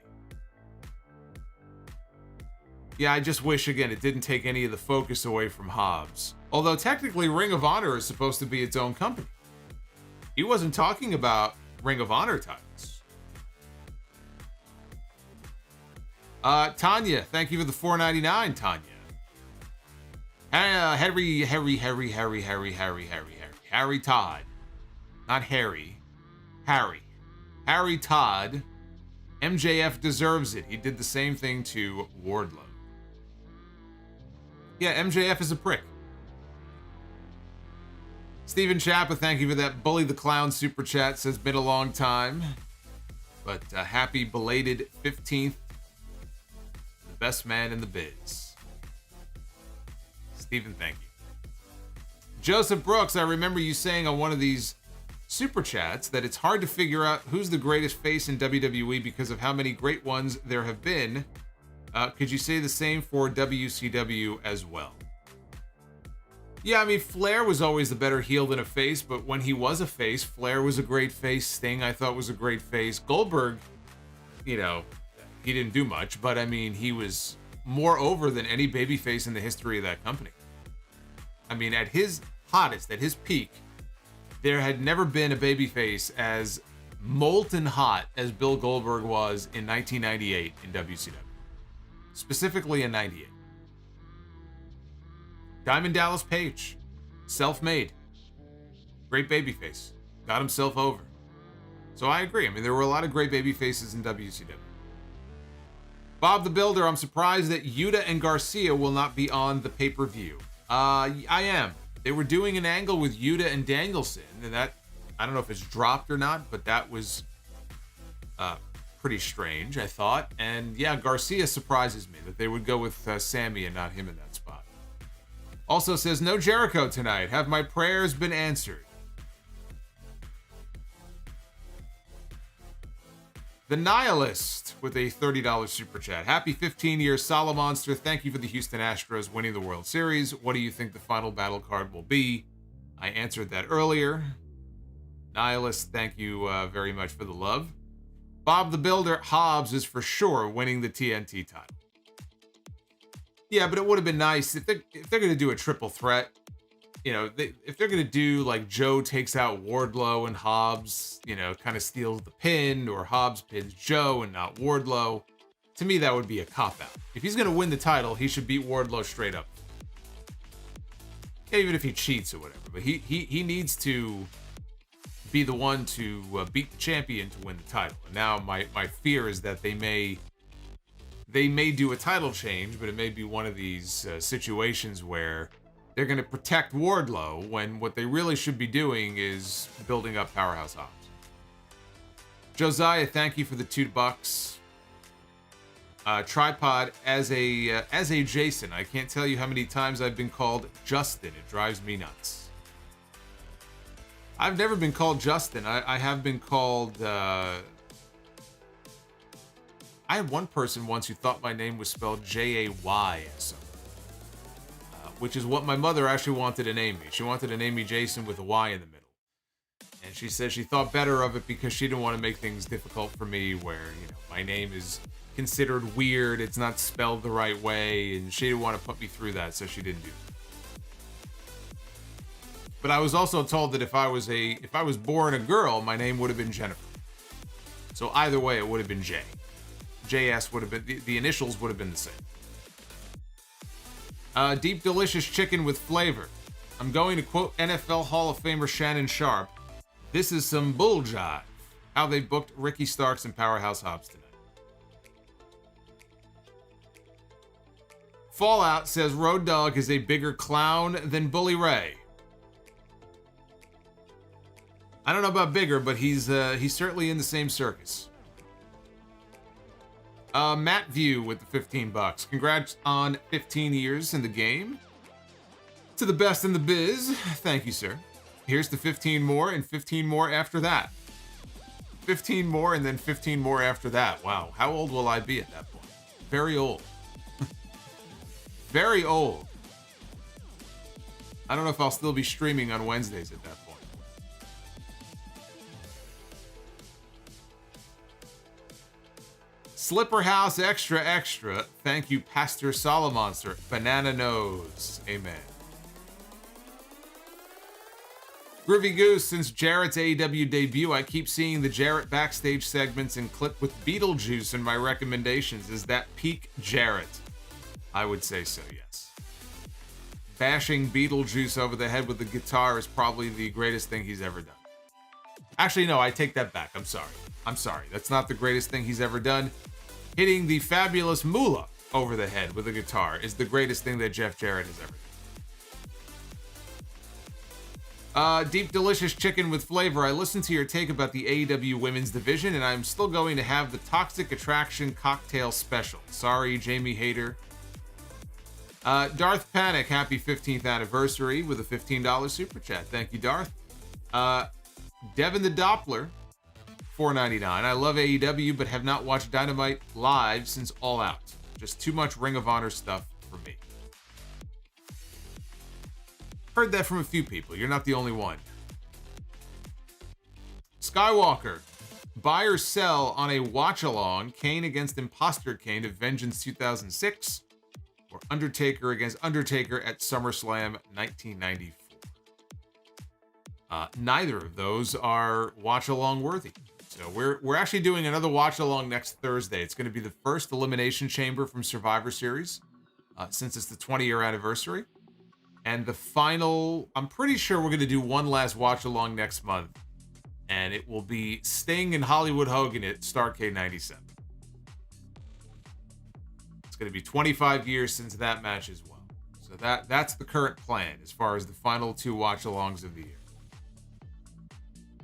Yeah, I just wish, again, it didn't take any of the focus away from Hobbs. Although, technically, Ring of Honor is supposed to be its own company. He wasn't talking about Ring of Honor titles. Tanya, thank you for the $4.99, Tanya. Harry Todd. Not Harry. Harry Todd. MJF deserves it. He did the same thing to Wardlow. Yeah, MJF is a prick. Steven Chappa, thank you for that Bully the Clown super chat. Says, been a long time. But happy belated 15th. The best man in the biz. Steven, thank you. Joseph Brooks, I remember you saying on one of these super chats that it's hard to figure out who's the greatest face in WWE because of how many great ones there have been. Could you say the same for WCW as well? Yeah, I mean, Flair was always the better heel than a face, but when he was a face, Flair was a great face. Sting, I thought, was a great face. Goldberg, you know, he didn't do much, but I mean, he was more over than any babyface in the history of that company. I mean, at his hottest, at his peak, there had never been a babyface as molten hot as Bill Goldberg was in 1998 in WCW. Specifically in 98. Diamond Dallas Page, self-made, great babyface, got himself over. So I agree. I mean, there were a lot of great babyfaces in WCW. Bob the Builder, I'm surprised that Yuta and Garcia will not be on the pay-per-view. I am. They were doing an angle with Yuta and Danielson, and that, I don't know if it's dropped or not, but that was pretty strange, I thought. And yeah, Garcia surprises me that they would go with Sammy and not him in that spot. Also says, no Jericho tonight. Have my prayers been answered? The Nihilist with a $30 super chat. Happy 15 years, Solomonster. Thank you for the Houston Astros winning the World Series. What do you think the final battle card will be? I answered that earlier. Nihilist, thank you very much for the love. Bob the Builder, Hobbs is for sure winning the TNT title. Yeah, but it would have been nice if they're going to do a triple threat. You know, if they're going to do like Joe takes out Wardlow and Hobbs, you know, kind of steals the pin, or Hobbs pins Joe and not Wardlow. To me, that would be a cop-out. If he's going to win the title, he should beat Wardlow straight up. Even if he cheats or whatever. But he needs to be the one to beat the champion to win the title. And now my fear is that they may do a title change, but it may be one of these situations where they're going to protect Wardlow when what they really should be doing is building up Powerhouse Hobbs. Josiah, thank you for the $2. Tripod, as a Jason, I can't tell you how many times I've been called Justin. It drives me nuts. I've never been called Justin. I have been called... I had one person once who thought my name was spelled Jay, which is what my mother actually wanted to name me. She wanted to name me Jason with a Y in the middle. And she said she thought better of it because she didn't want to make things difficult for me where, you know, my name is considered weird, it's not spelled the right way, and she didn't want to put me through that, so she didn't do it. But I was also told that if I was born a girl, my name would have been Jennifer. So either way, it would have been J. JS would have been, the initials would have been the same. Deep delicious chicken with flavor. I'm going to quote NFL Hall of Famer Shannon Sharp. This is some bull jive. How they booked Ricky Starks and Powerhouse Hobbs tonight. Fallout says Road Dogg is a bigger clown than Bully Ray. I don't know about bigger, but he's certainly in the same circus. Matt View with the $15. Congrats on 15 years in the game. To the best in the biz. Thank you, sir. Here's the 15 more and 15 more after that. 15 more and then 15 more after that. Wow. How old will I be at that point? Very old. Very old. I don't know if I'll still be streaming on Wednesdays at that point. Slipper House Extra Extra. Thank you, Pastor Solomonster. Banana Nose. Amen. Groovy Goose, since Jarrett's AEW debut, I keep seeing the Jarrett backstage segments and clip with Beetlejuice in my recommendations. Is that peak Jarrett? I would say so, yes. Bashing Beetlejuice over the head with the guitar is probably the greatest thing he's ever done. Actually, no, I take that back. I'm sorry. That's not the greatest thing he's ever done. Hitting the fabulous Moolah over the head with a guitar is the greatest thing that Jeff Jarrett has ever done. Deep delicious chicken with flavor. I listened to your take about the AEW women's division, and I'm still going to have the Toxic Attraction cocktail special. Sorry, Jamie Hayter. Darth Panic, happy 15th anniversary with a $15 super chat. Thank you, Darth. Devin the Doppler, $4.99. I love AEW, but have not watched Dynamite live since All Out. Just too much Ring of Honor stuff for me. Heard that from a few people. You're not the only one. Skywalker, buy or sell on a watch-along, Kane against Imposter Kane of Vengeance 2006, or Undertaker against Undertaker at SummerSlam 1994. Neither of those are watch-along worthy. So we're actually doing another watch-along next Thursday. It's going to be the first Elimination Chamber from Survivor Series, since it's the 20-year anniversary. And the final, I'm pretty sure we're going to do one last watch-along next month. And it will be Sting and Hollywood Hogan at Starrcade 97. It's going to be 25 years since that match as well. So that's the current plan as far as the final two watch-alongs of the year.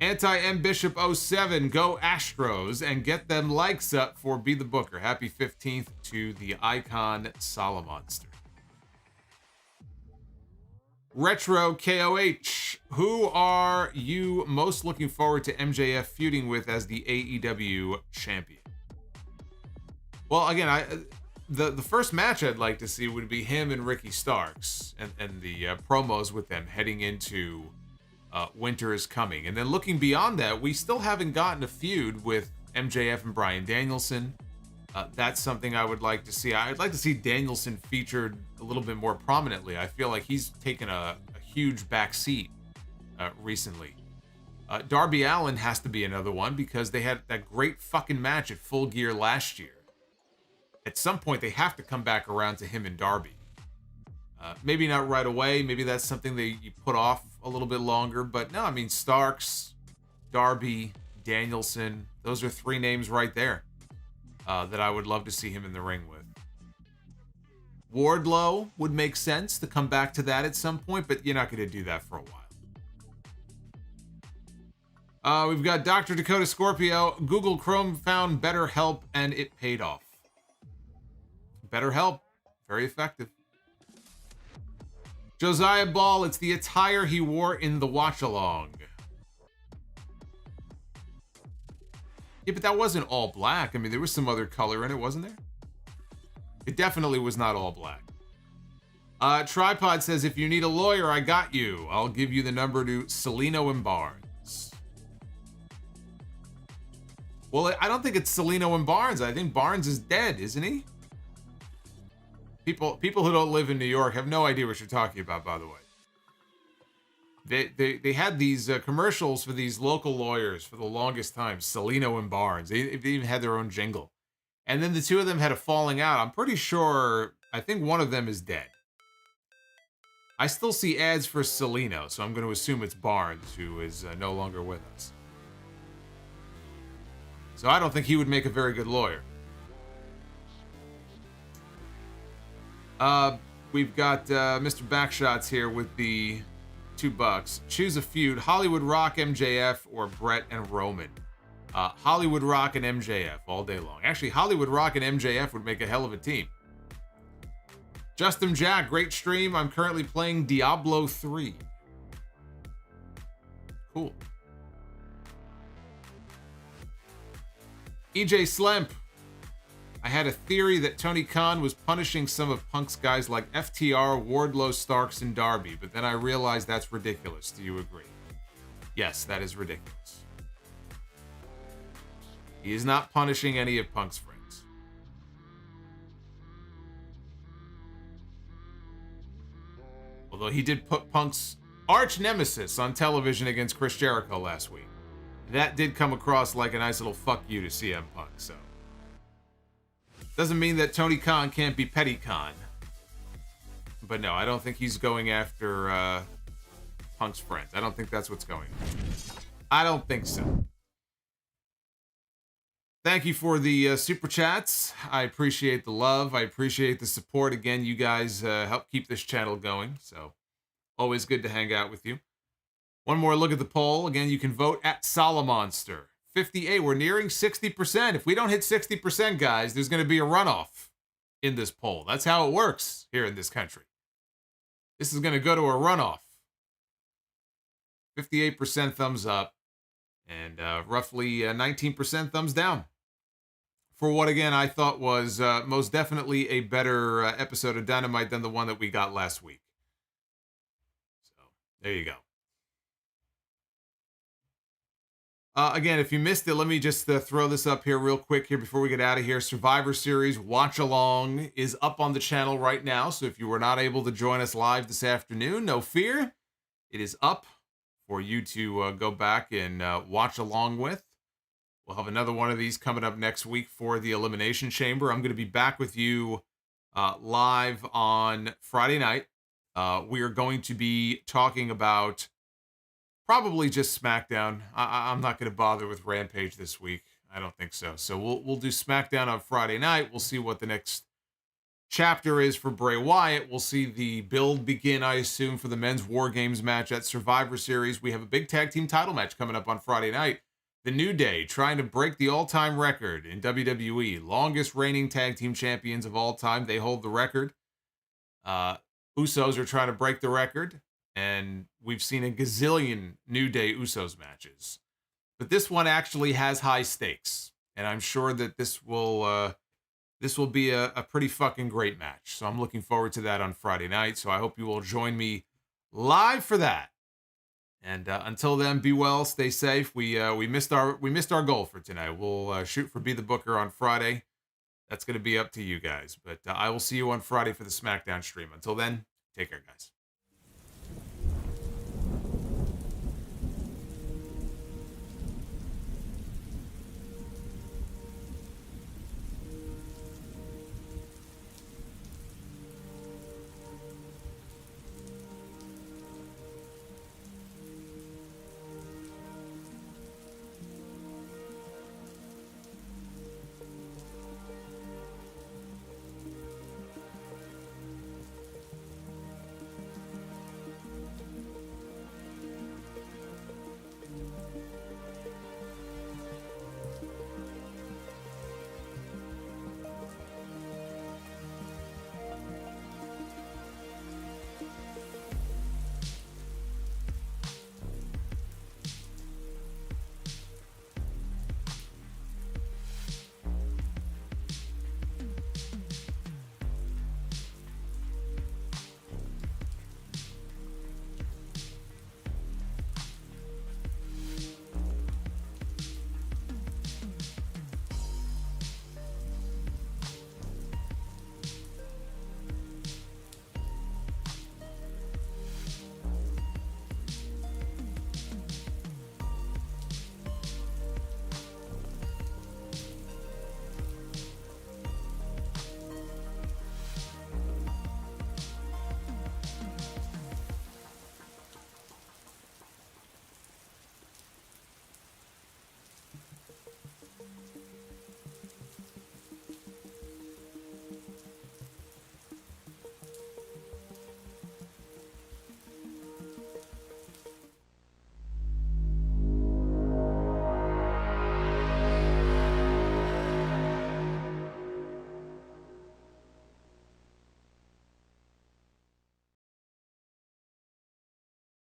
Anti-M Bishop 07, go Astros, and get them likes up for Be the Booker. Happy 15th to the Icon Solomonster. Retro KOH, who are you most looking forward to MJF feuding with as the AEW champion? Well, again, the first match I'd like to see would be him and Ricky Starks and the promos with them heading into Winter is Coming. And then looking beyond that, we still haven't gotten a feud with MJF and Bryan Danielson. That's something I would like to see. I'd like to see Danielson featured a little bit more prominently. I feel like he's taken a huge backseat recently. Darby Allin has to be another one because they had that great fucking match at Full Gear last year. At some point, they have to come back around to him and Darby. Maybe not right away. Maybe that's something that you put off a little bit longer. But no, I mean, Starks, Darby, Danielson, those are three names right there that I would love to see him in the ring with. Wardlow would make sense to come back to that at some point, but you're not going to do that for a while. We've got Dr. Dakota Scorpio. Google Chrome found BetterHelp, and it paid off. BetterHelp, very effective. Josiah Ball, it's the attire he wore in the watch-along. Yeah, but that wasn't all black. I mean, there was some other color in it, wasn't there? It definitely was not all black. Tripod says, if you need a lawyer, I got you. I'll give you the number to Celino and Barnes. Well, I don't think it's Celino and Barnes. I think Barnes is dead, isn't he? People who don't live in New York have no idea what you're talking about, by the way. They had these commercials for these local lawyers for the longest time, Celino and Barnes. They even had their own jingle. And then the two of them had a falling out. I'm pretty sure, I think one of them is dead. I still see ads for Celino, so I'm going to assume it's Barnes, who is no longer with us. So I don't think he would make a very good lawyer. We've got Mr. Backshots here with the $2. Choose a feud: Hollywood Rock, MJF, or Brett and Roman. Hollywood Rock and MJF all day long. Actually, Hollywood Rock and MJF would make a hell of a team. Justin Jack, great stream. I'm currently playing Diablo 3. Cool. EJ Slemp, I had a theory that Tony Khan was punishing some of Punk's guys like FTR, Wardlow, Starks, and Darby, but then I realized that's ridiculous. Do you agree? Yes, that is ridiculous. He is not punishing any of Punk's friends. Although he did put Punk's arch nemesis on television against Chris Jericho last week. That did come across like a nice little fuck you to CM Punk, so. Doesn't mean that Tony Khan can't be Petty Khan. But no, I don't think he's going after Punk's friends. I don't think that's what's going on. I don't think so. Thank you for the super chats. I appreciate the love. I appreciate the support. Again, you guys help keep this channel going. So always good to hang out with you. One more look at the poll. Again, you can vote at Solomonster. 58. We're nearing 60%. If we don't hit 60%, guys, there's going to be a runoff. in this poll. That's how it works here in this country. This is going to go to a runoff. 58% thumbs up and roughly 19% thumbs down for what, again, I thought was most definitely a better episode of Dynamite than the one that we got last week. So there you go. Again, if you missed it, let me just throw this up here real quick here before we get out of here. Survivor Series Watch Along is up on the channel right now. So if you were not able to join us live this afternoon, no fear. It is up for you to go back and watch along with. We'll have another one of these coming up next week for the Elimination Chamber. I'm going to be back with you live on Friday night. We are going to be talking about probably just SmackDown. I'm not going to bother with Rampage this week. I don't think so. So we'll do SmackDown on Friday night. We'll see what the next chapter is for Bray Wyatt. We'll see the build begin, I assume, for the men's War Games match at Survivor Series. We have a big tag team title match coming up on Friday night. The New Day trying to break the all-time record in WWE. Longest reigning tag team champions of all time. They hold the record. Usos are trying to break the record. And we've seen a gazillion New Day Usos matches. But this one actually has high stakes. And I'm sure that this will be a pretty fucking great match. So I'm looking forward to that on Friday night. So I hope you will join me live for that. And until then, be well, stay safe. We missed our goal for tonight. We'll shoot for Be the Booker on Friday. That's going to be up to you guys. But I will see you on Friday for the SmackDown stream. Until then, take care, guys.